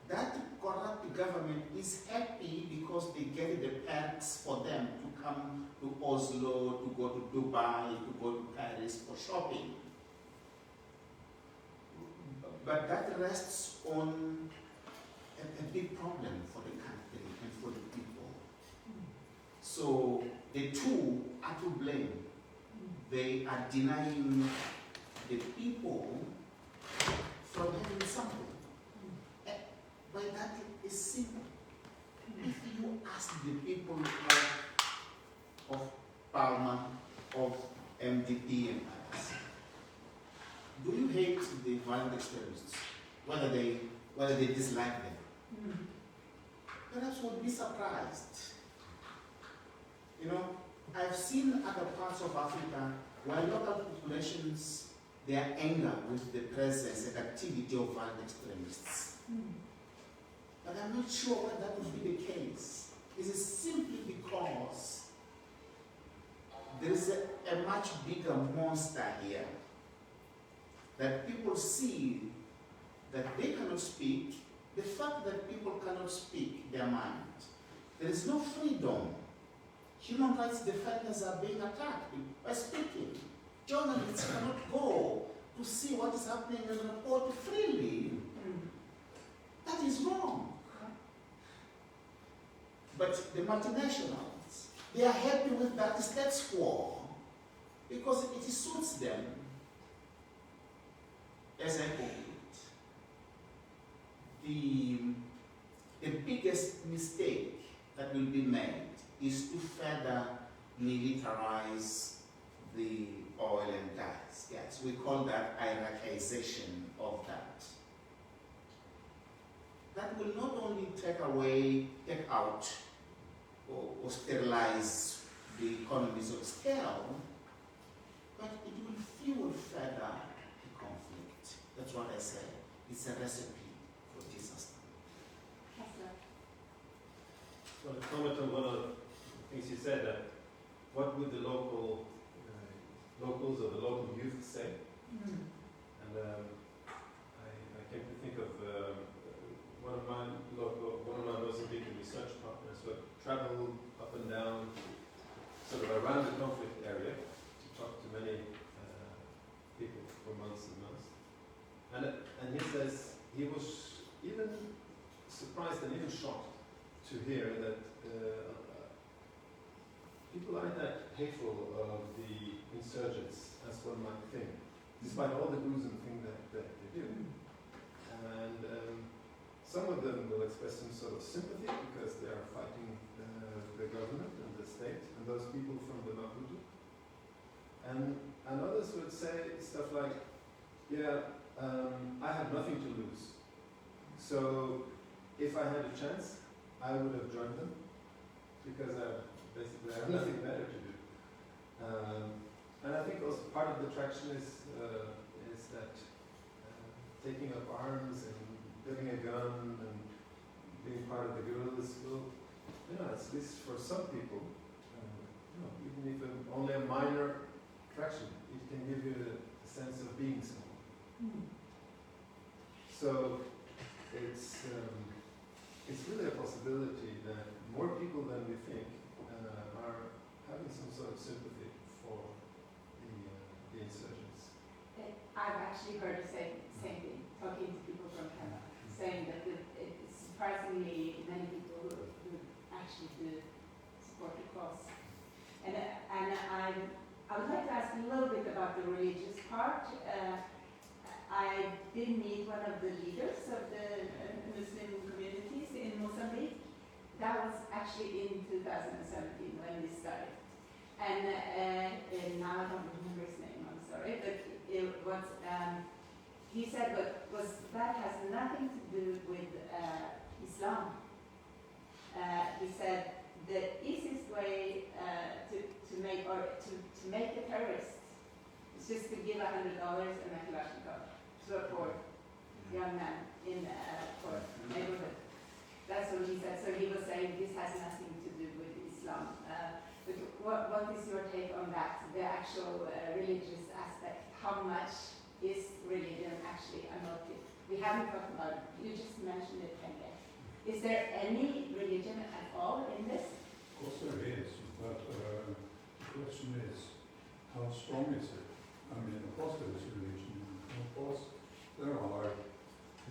That corrupt government is happy because they get the perks for them to come to Oslo, to go to Dubai, to go to Paris for shopping. But that rests on a big problem for the country and for the people. So the two are to blame. They are denying the people from having something. But that is simple. If you ask the people of Palma, of MDP and others, do you hate the violent extremists? Whether they dislike them? Perhaps we'll be surprised. You know, I've seen other parts of Africa where local populations, they are angry with the presence and activity of violent extremists. But I'm not sure whether that would be the case. Is it simply because there is a much bigger monster here that people see that they cannot speak, the fact that people cannot speak their mind. There is no freedom. Human rights defenders are being attacked by speaking. Journalists cannot go to see what is happening and report freely. That is wrong. But the multinationals, they are happy with that status quo because it suits them. As I conclude, the biggest mistake that will be made is to further militarize the oil and gas. Yes, we call that Iraqization of that. That will not only take out or sterilize the economies of scale, but it will fuel further the conflict. That's what I say. It's a recipe for disaster. Well, to comment on one of the things you said, that what would the locals or the local youth say? And I came to think of one of my Mozambican research partners who traveled up and down, sort of around the conflict area, to talk to many people for months and months. And he says he was even surprised and even shocked to hear that people aren't that hateful of the insurgents as one might think, despite all the gruesome things that they do. And some of them will express some sort of sympathy because they are fighting the government and the state and those people from the Maputo. And others would say stuff like, yeah, I have nothing to lose. So if I had a chance, I would have joined them because basically I have nothing better to do. And I think also part of the attraction is that taking up arms and getting a gun and being part of the guerrillas will, at least for some people, even if only a minor attraction, it can give you a sense of being someone. So it's really a possibility that more people than we think are having some sort of sympathy for the insurgents. I've actually heard the same thing, talking to people from Canada, saying that it's surprisingly many people who actually do support the cause. And I would like to ask a little bit about the religious part. I did meet one of the leaders of the Muslim communities in Mozambique. That was actually in 2017 when this started. And now I don't remember his name, I'm sorry, but it was, he said that has nothing to do with Islam. He said the easiest way to make a terrorist is just to give $100 and a Kalashnikov to a poor young man in a poor neighborhood. That's what he said. So he was saying this has nothing to do with Islam. But what is your take on that, the actual religious aspect? How much is religion actually a motive? We haven't talked about it. You just mentioned it, Henrik. Is there any religion at all in this? Of course there is, but the question is, how strong is it? I mean, of course there is religion. Of course there are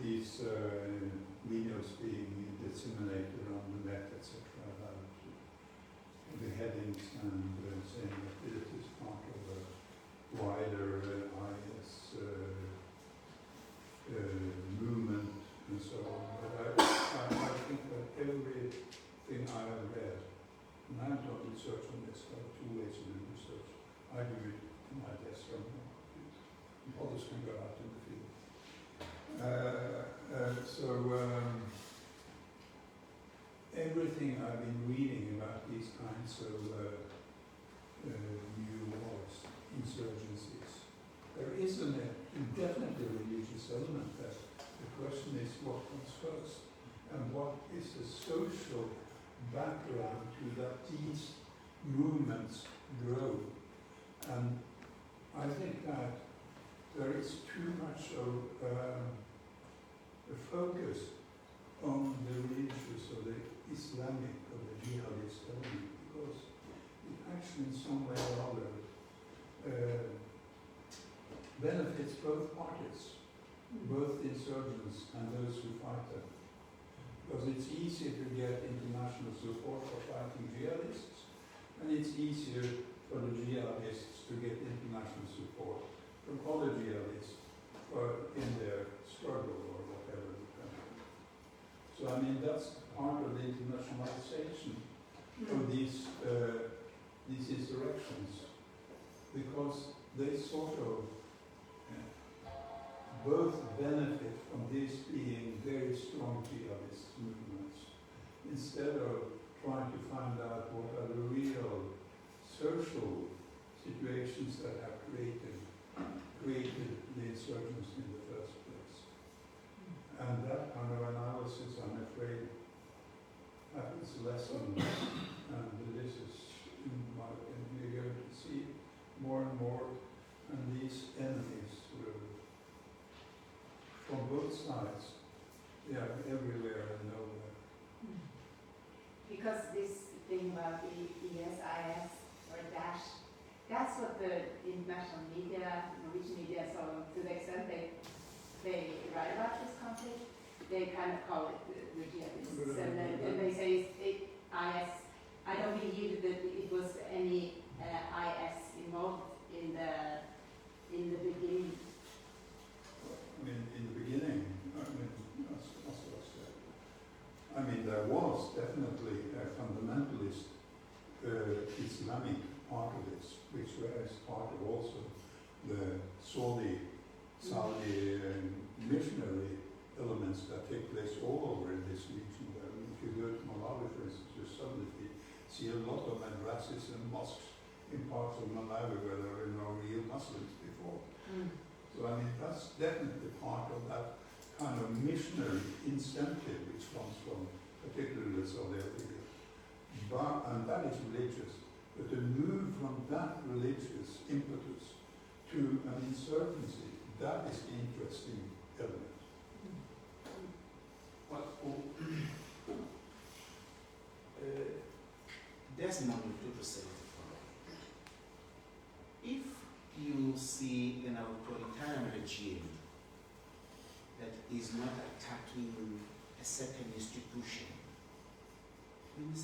these videos being disseminated on the net, etc., about beheadings and saying that it is part of a wider IS movement and so on. But I think that everything I have read, and I have done research on this, there are two ways to do research. I do it in my desk from home, and others can go out in the field. Everything I've been reading about these kinds of new wars, insurgencies, there is definitely a religious element there. The question is what comes first, and what is the social background to that these movements grow. And I think that there is too much of a focus on the religious or the Islamic or the jihadist element, because it actually in some way or other benefits both parties, both the insurgents and those who fight them. Because it's easier to get international support for fighting jihadists, and it's easier for the jihadists to get international support from other jihadists in their struggle or whatever. So I mean that's part of the internationalization of these insurrections, because they sort of both benefit from these being very strong jihadist movements, instead of trying to find out what are the real social situations that have created the insurgents in the first place. And that kind of analysis, I'm afraid, happens less and less. And this is, in my opinion, you're going to see more and more, and these enemies from both sides, they are everywhere and nowhere. Because this thing about the IS or Daesh, that's what the international media, Norwegian media, so on, to the extent they write about this conflict, they kind of call it the jihadists. And they say it's IS. I don't believe that it was any IS involved in the beginning. I mean, in the beginning, as I said, I mean, there was definitely a fundamentalist Islamic part of this, which is part of also the Saudi missionary elements that take place all over in this region. If you go to Malawi, for instance, you suddenly see a lot of madrasas and mosques in parts of Malawi where there were no real Muslims before. So I mean, that's definitely part of that kind of missionary incentive which comes from particularly Saudi Arabia. And that is religious. But to move from that religious impetus to an insurgency, that is the interesting element. Well, there's no need to say it. If you see an authoritarian regime that is not attacking a certain institution, means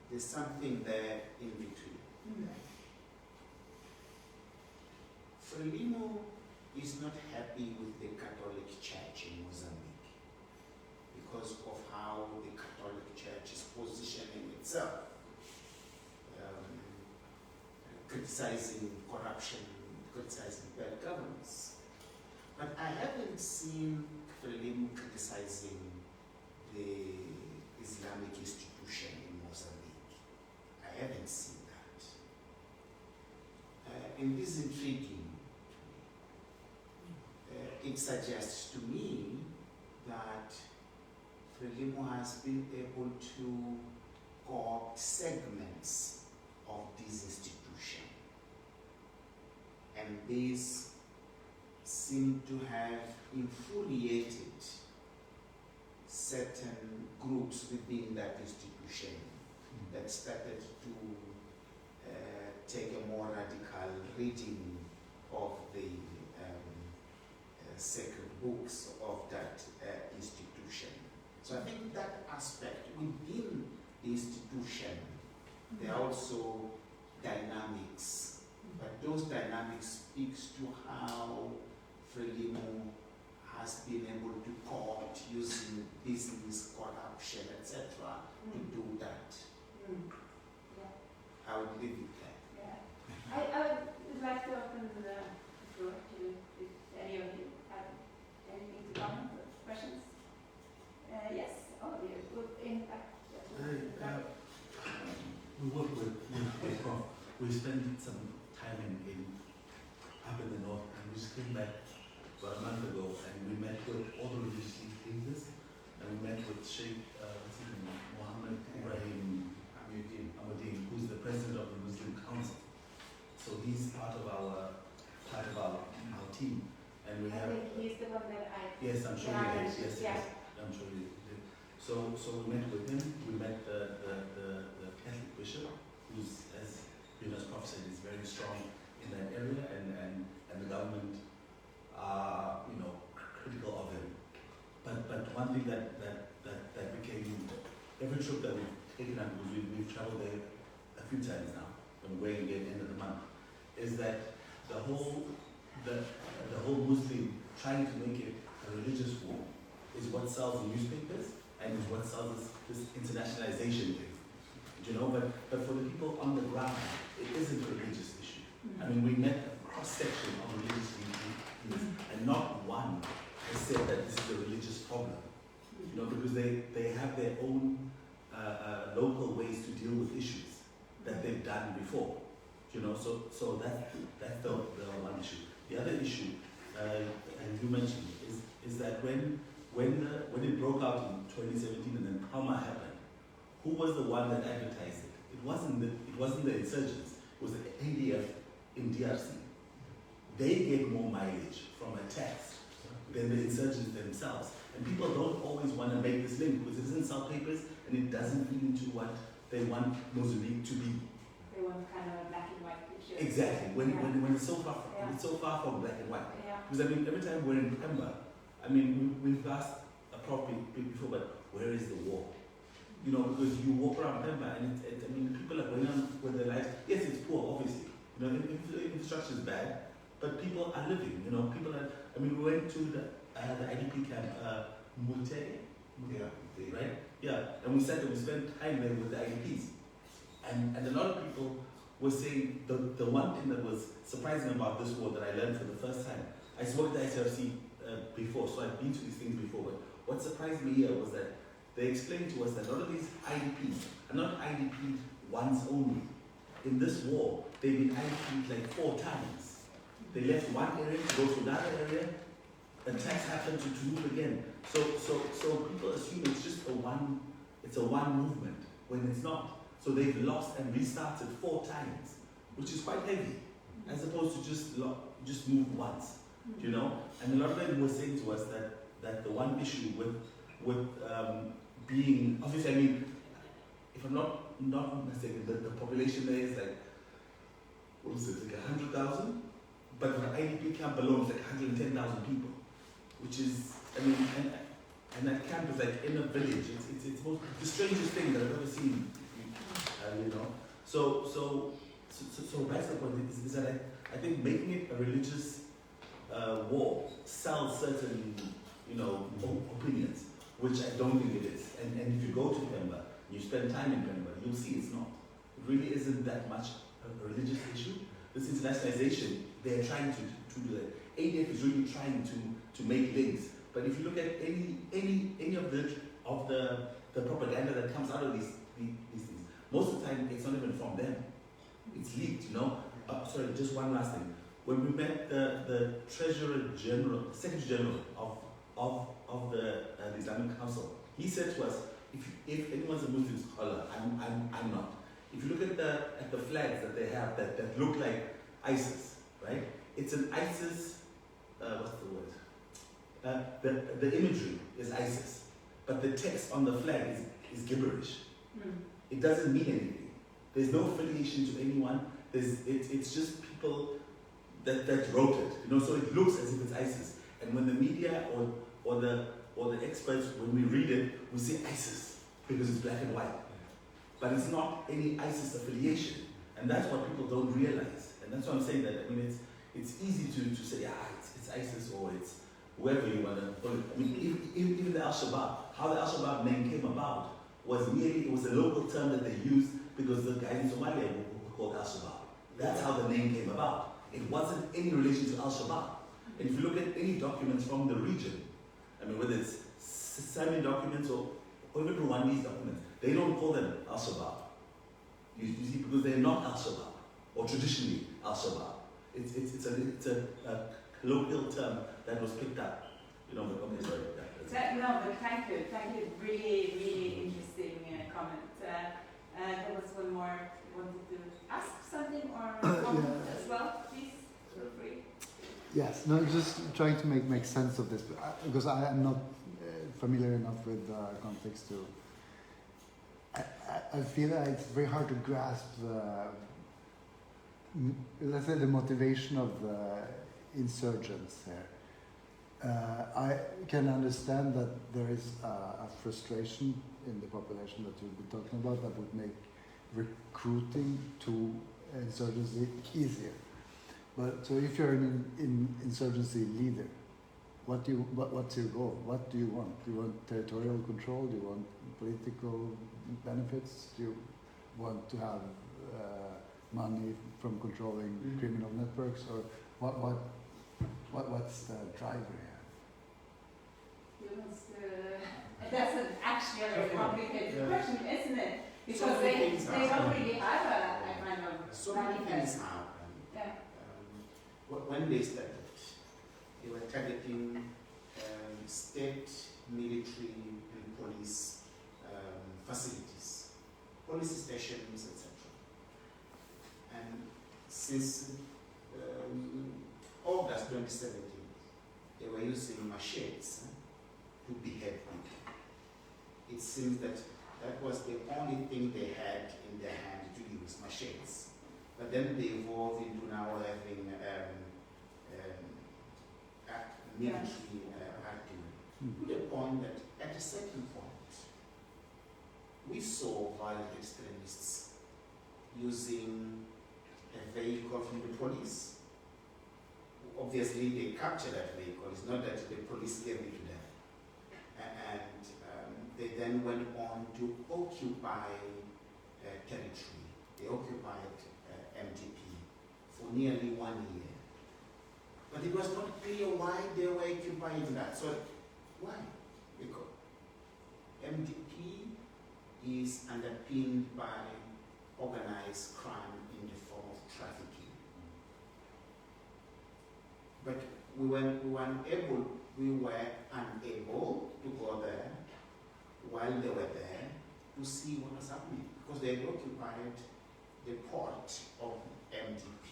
there's something there in between. Frelimo is not happy with the Catholic Church in Mozambique because of how the Catholic Church is positioning itself, criticizing corruption, criticizing bad governance. But I haven't seen Frelimo criticizing the Islamic institution in Mozambique. I haven't seen that. And this is intriguing. It suggests to me that Frelimo has been able to co-opt segments of this institution. And these seem to have infuriated certain groups within that institution that started to take a more radical reading of the sacred books of that institution. So I think that aspect within the institution, there are also dynamics, but those dynamics speaks to how Frelimo has been able to co-opt using business, corruption, etc. to do that. I would leave it there. I would like to open the floor to if any of you have anything to comment or questions. Yes, all of you. In fact, we work with Prof. We spent some time up in the north, and we just came back about a month ago, and we met with all the religious leaders, and we met with Sheikh Mohammed Ibrahim Ahmadin, who's the president of the Muslim Council. So he's part of our team, and we have. I think he's the one that I. Yes, I'm sure he is. Yes, yeah. I'm sure he did. So we met with him. We met the Catholic bishop, who's, as Prof said, is very strong in that area, and the government are critical of him. But one thing that became every trip that we've taken up, because we've traveled there a few times now, and we're going at the end of the month, is that the whole Muslim trying to make it a religious war is what sells the newspapers and is what sells this internationalization thing. But for the people on the ground, it isn't a religious issue. I mean, we met a cross-section of religious leaders, and not one has said that this is a religious problem. Because they have their own local ways to deal with issues that they've done before. So that's the one issue. The other issue, and you mentioned, is that when it broke out in 2017 and then compa happened, who was the one that advertised it? It wasn't the insurgents. It was the ADF in DRC. They get more mileage from attacks than the insurgents themselves. And people don't always want to make this link because it doesn't sell papers and it doesn't feed into what they want Mozambique to be. They want kind of a black and white picture. Exactly. When it's so far from black and white. Yeah. Because every time we're in Pemba, we've asked a prof before, but where is the war? Because you walk around Pemba and people are going on with their lives. Yes, it's poor, obviously. Infrastructure is bad, but people are living. People are. We went to the IDP camp, right? Yeah, and we said that we spent time there with the IDPs, and a lot of people was saying the one thing that was surprising about this war that I learned for the first time. I worked at ICRC before, so I've been to these things before, but what surprised me here was that they explained to us that a lot of these IDPs are not IDP'd once only. In this war, they've been IDP'd like 4 times. They left one area to go to another area, attacks happened to move again. So people assume it's just a one movement, when it's not. So they've lost and restarted 4 times, which is quite heavy, as opposed to just move once, you know? And a lot of them were saying to us that the one issue with being, obviously, I mean, if I'm not mistaken, the population there is like, what was it, like 100,000? But the IDP camp alone is like 110,000 people, which is, I mean, and that camp is like in a village. It's the strangest thing that I've ever seen, you know. So back to the point is that I think making it a religious war sells certain, you know, opinions, which I don't think it is. And if you go to Pemba, you spend time in Pemba, you'll see it's not. It really isn't that much a religious issue. This internationalization, they're trying to do that. ADF is really trying to make links. But if you look at any of the propaganda that comes out of these things, most of the time it's not even from them. It's leaked, you know. Sorry, just one last thing. When we met the Secretary General of the Islamic Council, he said to us, if anyone's a Muslim scholar, I'm not. If you look at the flags that they have that look like ISIS, right? It's an ISIS. What's the word? The imagery is ISIS, but the text on the flag is gibberish. It doesn't mean anything. There's no affiliation to anyone. It's just people that wrote it. You know, so it looks as if it's ISIS. And when the media or the experts, when we read it, we see ISIS because it's black and white. But it's not any ISIS affiliation. And that's what people don't realize. And that's why I'm saying that, I mean, it's easy to say, yeah, it's ISIS or it's whoever you want to call it. I mean, even the Al-Shabaab, how the Al-Shabaab name came about was it was a local term that they used because the guys in Somalia were called Al-Shabaab. That's how the name came about. It wasn't any relation to Al-Shabaab. And if you look at any documents from the region, I mean, whether it's Sami documents or even Rwandese documents, they don't call them Al-Shabaab. You see, because they're not Al-Shabaab, or traditionally Al-Shabaab. It's a colloquial term that was picked up. You know, but okay, sorry. No, but thank you. Really, really interesting comment. There was one more. Wanted to ask something or comment as well, please. Feel free. Yes, no, just trying to make sense of this, because I am not familiar enough with conflicts to. I feel that it's very hard to grasp let's say the motivation of the insurgents here. I can understand that there is a frustration in the population that you've been talking about that would make recruiting to insurgency easier. But so if you're an insurgency leader, what's your goal? What do you want? Do you want territorial control? Do you want political benefits? Do you want to have money from controlling criminal networks, or what's the driver here? That's actually a very complicated question, isn't it? Because they don't really have a kind of so many things happen. Yeah. When they started, they were targeting state, military, and police facilities, police stations, etc. And since August 2017, they were using machetes to behead people. It seems that was the only thing they had in their hand to use, machetes. But then they evolved into now having military artillery. To the point that at a certain point, we saw violent extremists using a vehicle from the police. Obviously, they captured that vehicle. It's not that the police gave it to them. And they then went on to occupy territory. They occupied for nearly 1 year. But it was not clear why they were occupying that. So why? Because MDP is underpinned by organized crime in the form of trafficking. But we were unable to go there while they were there to see what was happening, because they had occupied the port of MDP.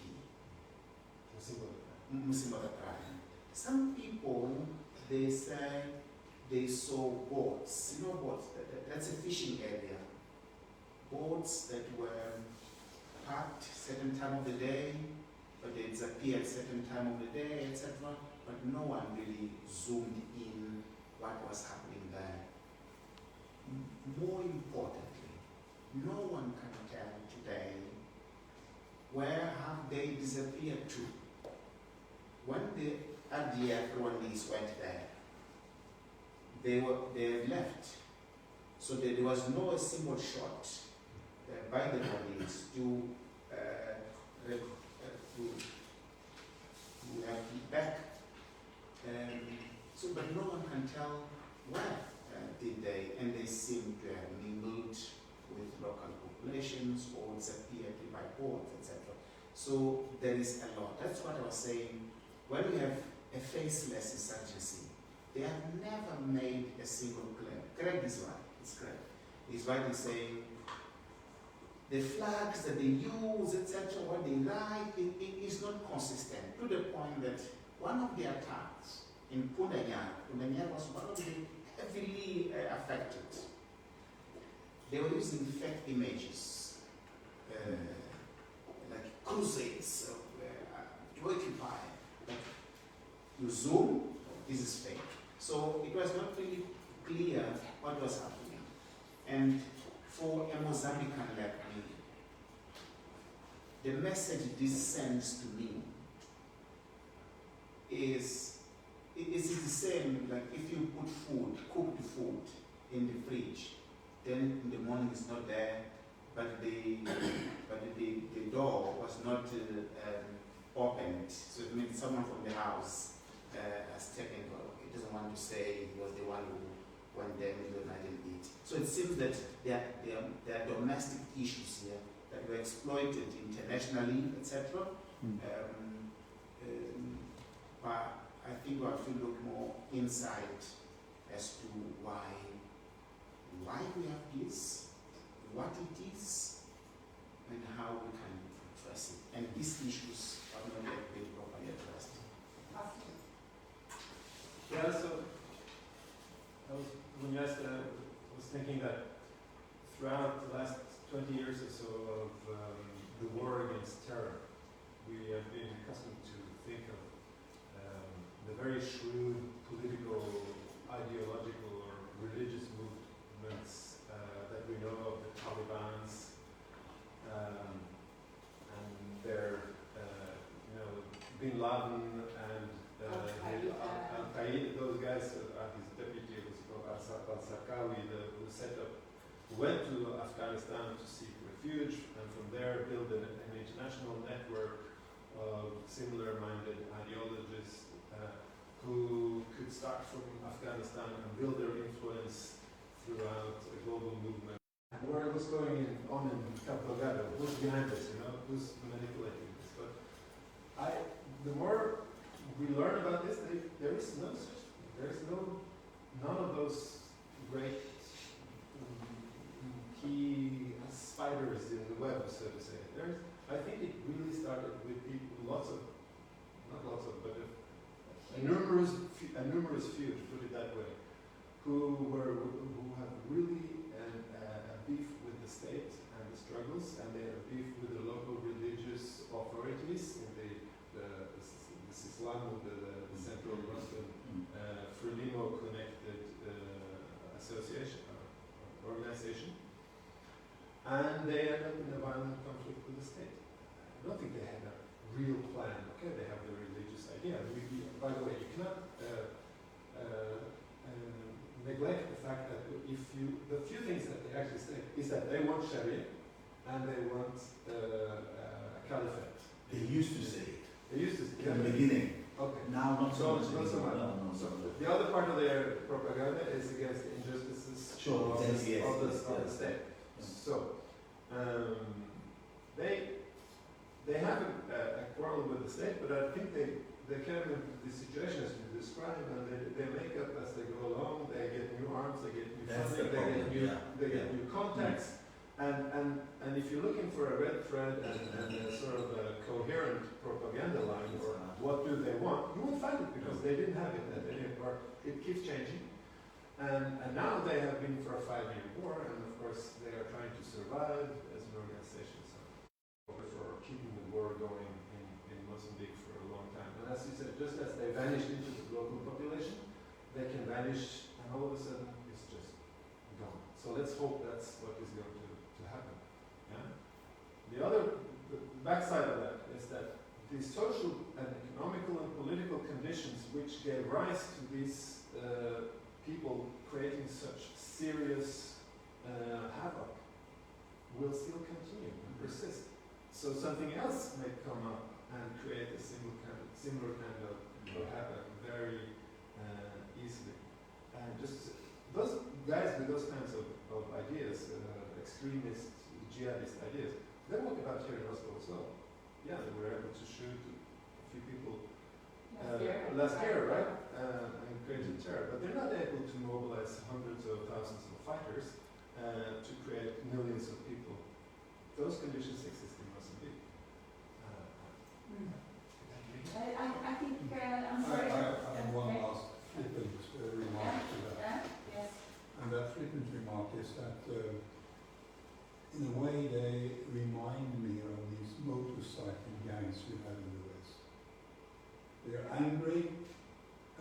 Musimodakran. Some people, they say they saw boats. You know boats, that's a fishing area. Boats that were parked certain time of the day, but they disappeared certain time of the day, etc. But no one really zoomed in what was happening there. More importantly, no one can tell today where have they disappeared to. When the RDF Rwandese went there, they had left. So there was no single shot by the Rwandese to have back. But no one can tell where did they, and they seem to have mingled with local populations or disappeared by boats, etc. So there is a lot. That's what I was saying. When we have a faceless insurgency, they have never made a single claim. Greg is right. It's Greg. He's right in saying the flags that they use, etc., what they write, it is not consistent, to the point that one of the attacks in Pundanyar was one of the heavily affected. They were using fake images, like crusades to occupy. Like you zoom, this is fake. So it was not really clear what was happening. And for a Mozambican like me, the message this sends to me is the same, like if you put food, cooked food in the fridge, then in the morning it's not there, but the door was not opened. So it means someone from the house has taken, it doesn't want to say he was the one who went there in the night and eat. So it seems that there are domestic issues here that were exploited internationally, etc. But I think we have to look more inside as to why we have this, what it is, and how we can address it. And these issues have not yet been properly addressed. Yeah, so when you asked, I was thinking that throughout the last 20 years or so of the war against terror, we have been accustomed to think of the very shrewd political, ideological, or religious movements that we know of, the Taliban's, and their, Bin Laden and Al-Qaeda, those guys, his deputy was called al-Sarkawi, who set up, who went to Afghanistan to seek refuge, and from there build an international network of similar-minded ideologists who could start from Afghanistan and build their influence throughout a global movement. Where it was going on in Cabo Delgado, who's behind this, who's manipulating this? But the more we learn about this, there is no such thing. There is none of those great key spiders in the web, so to say. I think it really started with people, but a numerous few, to put it that way, who have really a beef with the state and the struggles, and they have beef with the local religious authorities in the Islam, the Central Muslim Frelimo connected association or organization, and they end up in a violent conflict with the state. I don't think they had a real plan. Okay, they have the religious idea. By the way, you cannot neglect the fact that the few things that they actually say is that they want Sharia and they want a caliphate. They used to say it They used to. in the beginning. Okay. Now not so much. Not so much. No, So no. the other part of their propaganda is against the injustices Sure, of, exactly, yes, of the yes. state. Yes. So they have a quarrel with the state, but I think they came into the situation as you described, and they make up as they go along. They get new arms, they get new That's funding, the problem, they get new contacts, and if you're looking for a red thread and a sort of a coherent propaganda line, or what do they want, you won't find it because they didn't have it at any part. It keeps changing, and now they have been for a 5-year war, and of course they are trying to survive as an organization. So for keeping the war going in Mozambique for a long time. And as you said, just as they vanished into the local population, they can vanish, and all of a sudden it's just gone. So let's hope that's what is going to happen. Yeah? The backside of that is that the social and economical and political conditions which gave rise to these people creating such serious havoc will still continue and persist. So something else may come up and create a similar kind of happen very easily. And just those guys with those kinds of ideas, extremist, jihadist ideas, they walk about here in Oslo as well. Yeah, they were able to shoot a few people last year, right? And created terror. But they're not able to mobilize hundreds of thousands of fighters to create millions of people. Those conditions exist in Mozambique. I think, I'm sorry. I have one last flippant remark to that. Yes. And that flippant remark is that in a way they remind me of these motorcycle gangs we have in the West. They're angry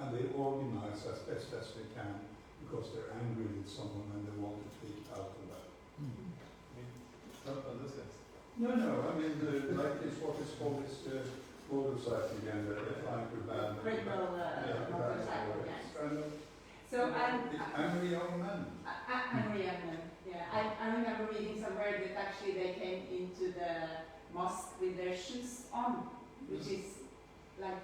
and they organize as best as they can because they're angry with someone and they want to take out on that. Not on this guys. No, I mean, like it's what is called this motorcycle gang that they're trying to ban. Criminal motorcycle gangs. So The angry young men. angry young men. Yeah, I remember reading somewhere that actually they came into the mosque with their shoes on, which is like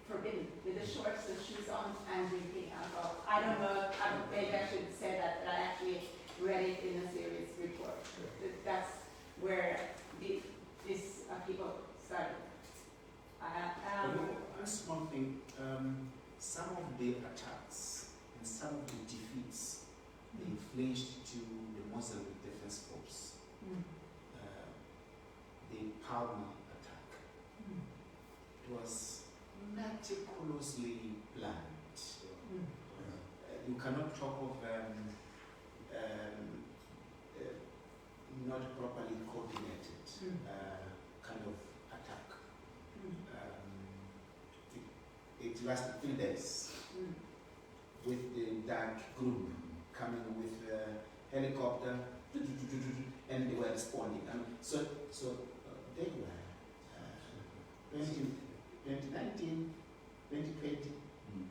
forbidden, with the shorts and shoes on and drinking alcohol. I don't know, maybe I should say that, but I actually read it in a serious report. That's where these people started. Just one thing, some of the attacks and some of the defeats they infliged to the Mozambique Defense Force, the Palma attack, it was meticulously planned. You cannot talk of not properly coordinated kind of attack. It lasted 3 days with the dark group coming with a helicopter and they were responding. So they were 2019, 2020,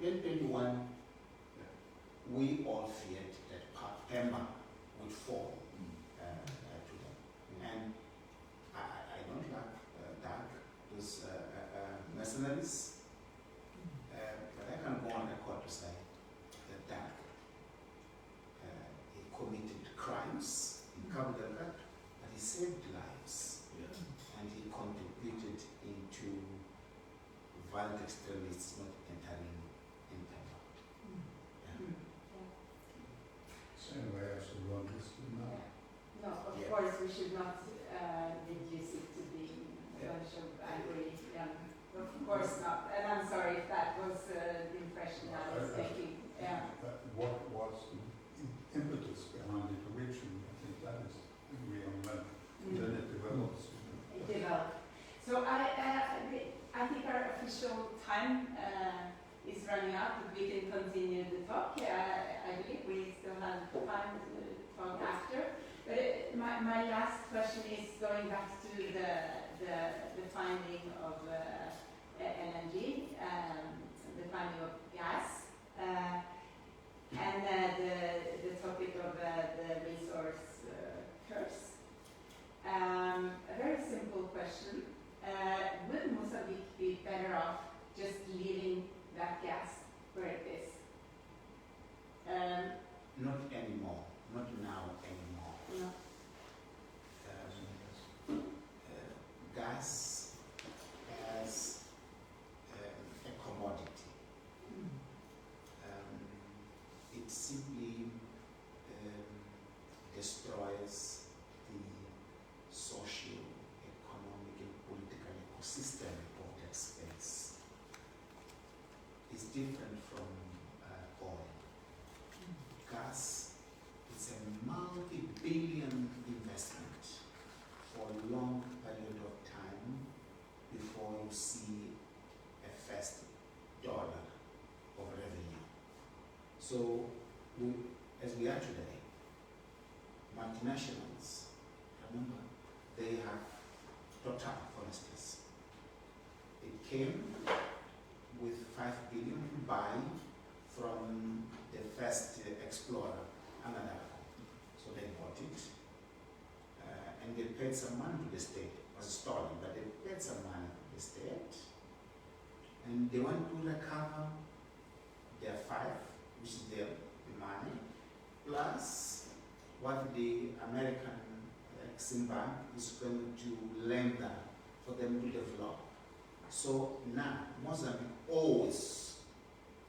2021, we all feared that Pemba would fall to them. And I don't like dark, those mercenaries, but I can go on record to say that dark he committed crimes in Cabo Delgado, but he saved lives and he contributed into violent extremists not entering in Pemba. So anyway, I should run this to now. No, of course we should not reduce it to being a bunch of angry young. Of course not. And I'm sorry if that was the impression I was taking. What was the impetus behind it originally? I think that is angry young men. Then it develops. It developed. So I think our official time is running out, but we can continue the talk. I believe we still have time to talk after. But my last question is going back to the finding of LNG, the finding of gas, and the topic of the resource curse. A very simple question. different from oil. Gas is a multi-billion investment for a long period of time before you see a first dollar of revenue. So, as we are today, multinationals, remember, they have Total, for instance. It came with 5 billion buy from the first explorer, another. So they bought it, and they paid some money to the state. It was stolen, but they paid some money to the state, and they want to recover their 5, which is the money, plus what the American Exim Bank is going to lend them for them to develop. So now Mozambique owes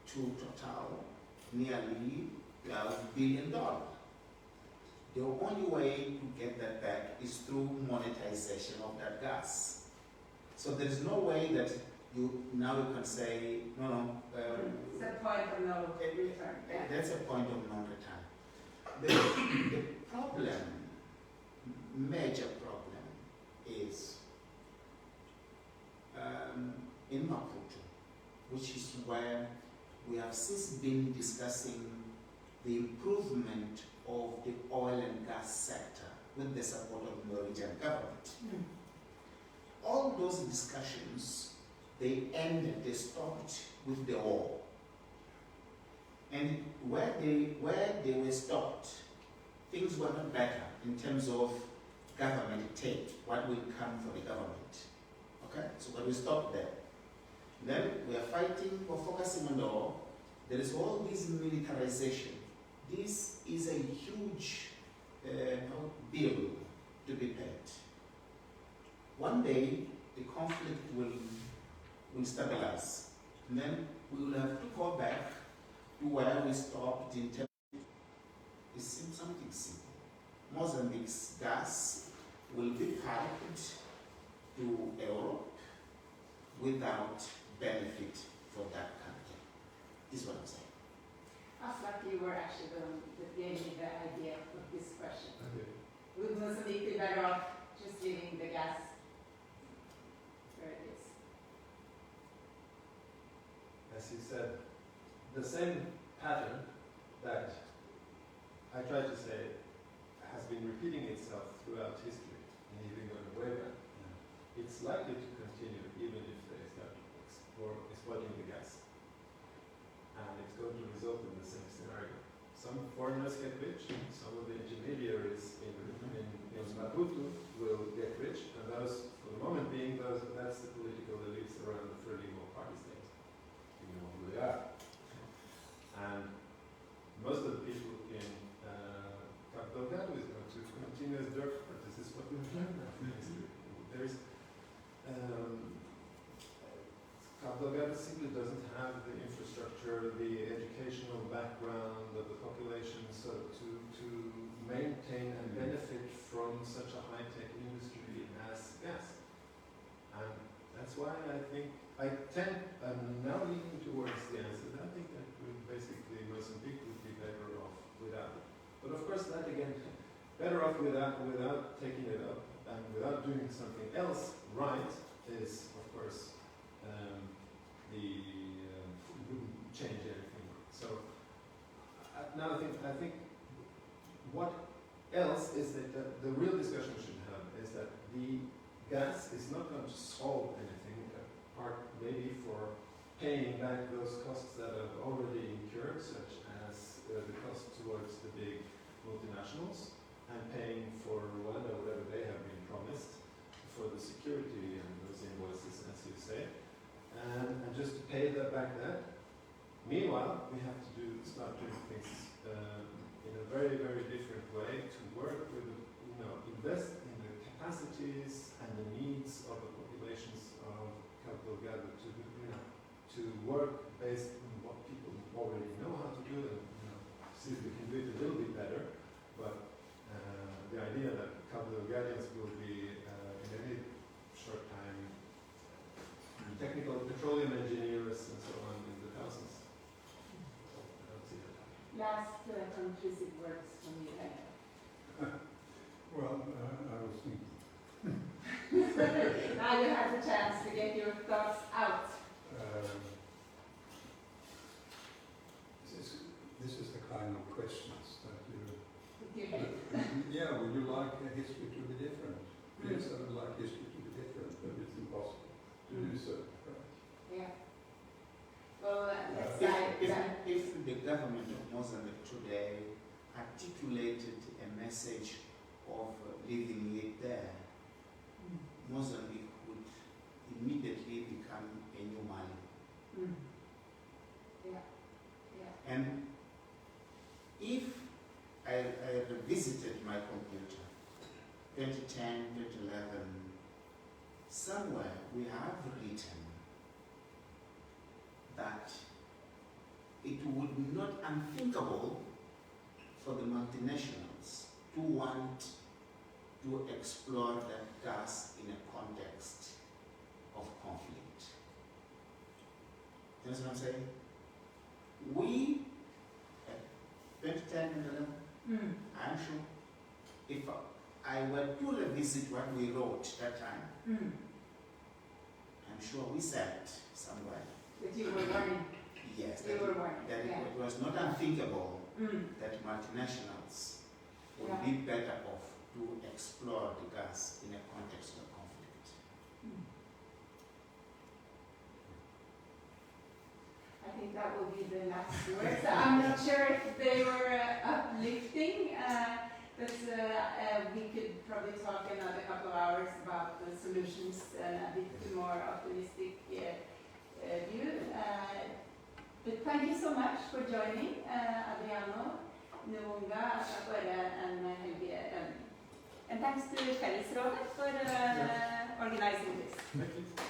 to Total nearly $12 billion. The only way to get that back is through monetization of that gas. So there is no way that you can say, no. It's a point of no return. Yeah. That's a point of no return. The problem, major problem, is in Maputo, which is where we have since been discussing the improvement of the oil and gas sector with the support of the Norwegian government. All those discussions, they stopped with the war. And where they were stopped, things were not better in terms of government take, what will come for the government. Okay, so when we stop there, then we are fighting for focusing on the war. There is all this militarization. This is a huge bill to be paid. One day, the conflict will stabilize. And then we will have to go back to where we stopped in terms of something simple. Mozambique's gas will be piped to Europe without benefit for that country. Is what I'm saying. I thought you were actually the one that gave me the idea of this question. Okay. Would Mozambique be better off just leaving the gas where it is? As you said, the same pattern that I tried to say has been repeating itself throughout history and even going way back. It's likely to continue even if they start exploiting the gas. And it's going to result in the same scenario. Some foreigners get rich, some of the intermediaries in Maputo will get rich, and those, for the moment being, that's the political elites around the Frelimo party state. You know who they are. And most of the people in Cabo Delgado is going to continue as dirt poor. This is what we've learned now from history. There's Cabo Delgado simply doesn't have the infrastructure, the educational background of the population, so to maintain and benefit from such a high-tech industry as gas. And that's why I'm now leaning towards the answer. I think that basically Mozambique would be better off without it. But of course, that again, better off without taking it up and without doing something else right is, of course, wouldn't change anything. So now I think what else is that the real discussion we should have is that the gas is not going to solve anything, apart maybe for paying back those costs that have already incurred, such as the cost towards the big multinationals, and paying for whatever they have been promised for the security and those invoices, as you say, and just to pay that back then. Meanwhile, we have to start doing things in a very, very different way to work with, invest in the capacities and the needs of the populations of Cabo Delgado to work based on what people already know how to do and see if we can do it a little bit better. But the idea that Cabo Delgadians will be in any short time technical petroleum engineers and so on in the nonsense. I don't see that. Last conclusive words from you, Helge. Well, I was thinking, Now you have the chance to get your thoughts out. this is the kind of questions that you... You hate. Yeah, would you like history to be different? Yes, I would like history to be different, but it's impossible to do so. Right? Yeah. Well, let's If the government of Mozambique today articulated a message of leaving it there, Mozambique would immediately become a new Mali. Yeah. Yeah. And if I revisited my computer, 2010, 2011, somewhere we have written that it would not unthinkable for the multinationals to want to explore that gas in a context of conflict. You know what I'm saying? We, at 2010 and 11, I'm sure, if I were to revisit what we wrote that time, I'm sure we said somewhere. But you were warning. Yes, You were warning. that Yeah. it was not unthinkable that multinationals would Yeah. be better off to explore the gas in a context of conflict. I think that will be the last words. I'm not sure if they were uplifting, but we could probably talk another couple of hours about the solutions and a bit more optimistic view. But thank you so much for joining, Adriano, Nwunga, Asafore, and Helge. And thanks to Fellesrådet for organizing this.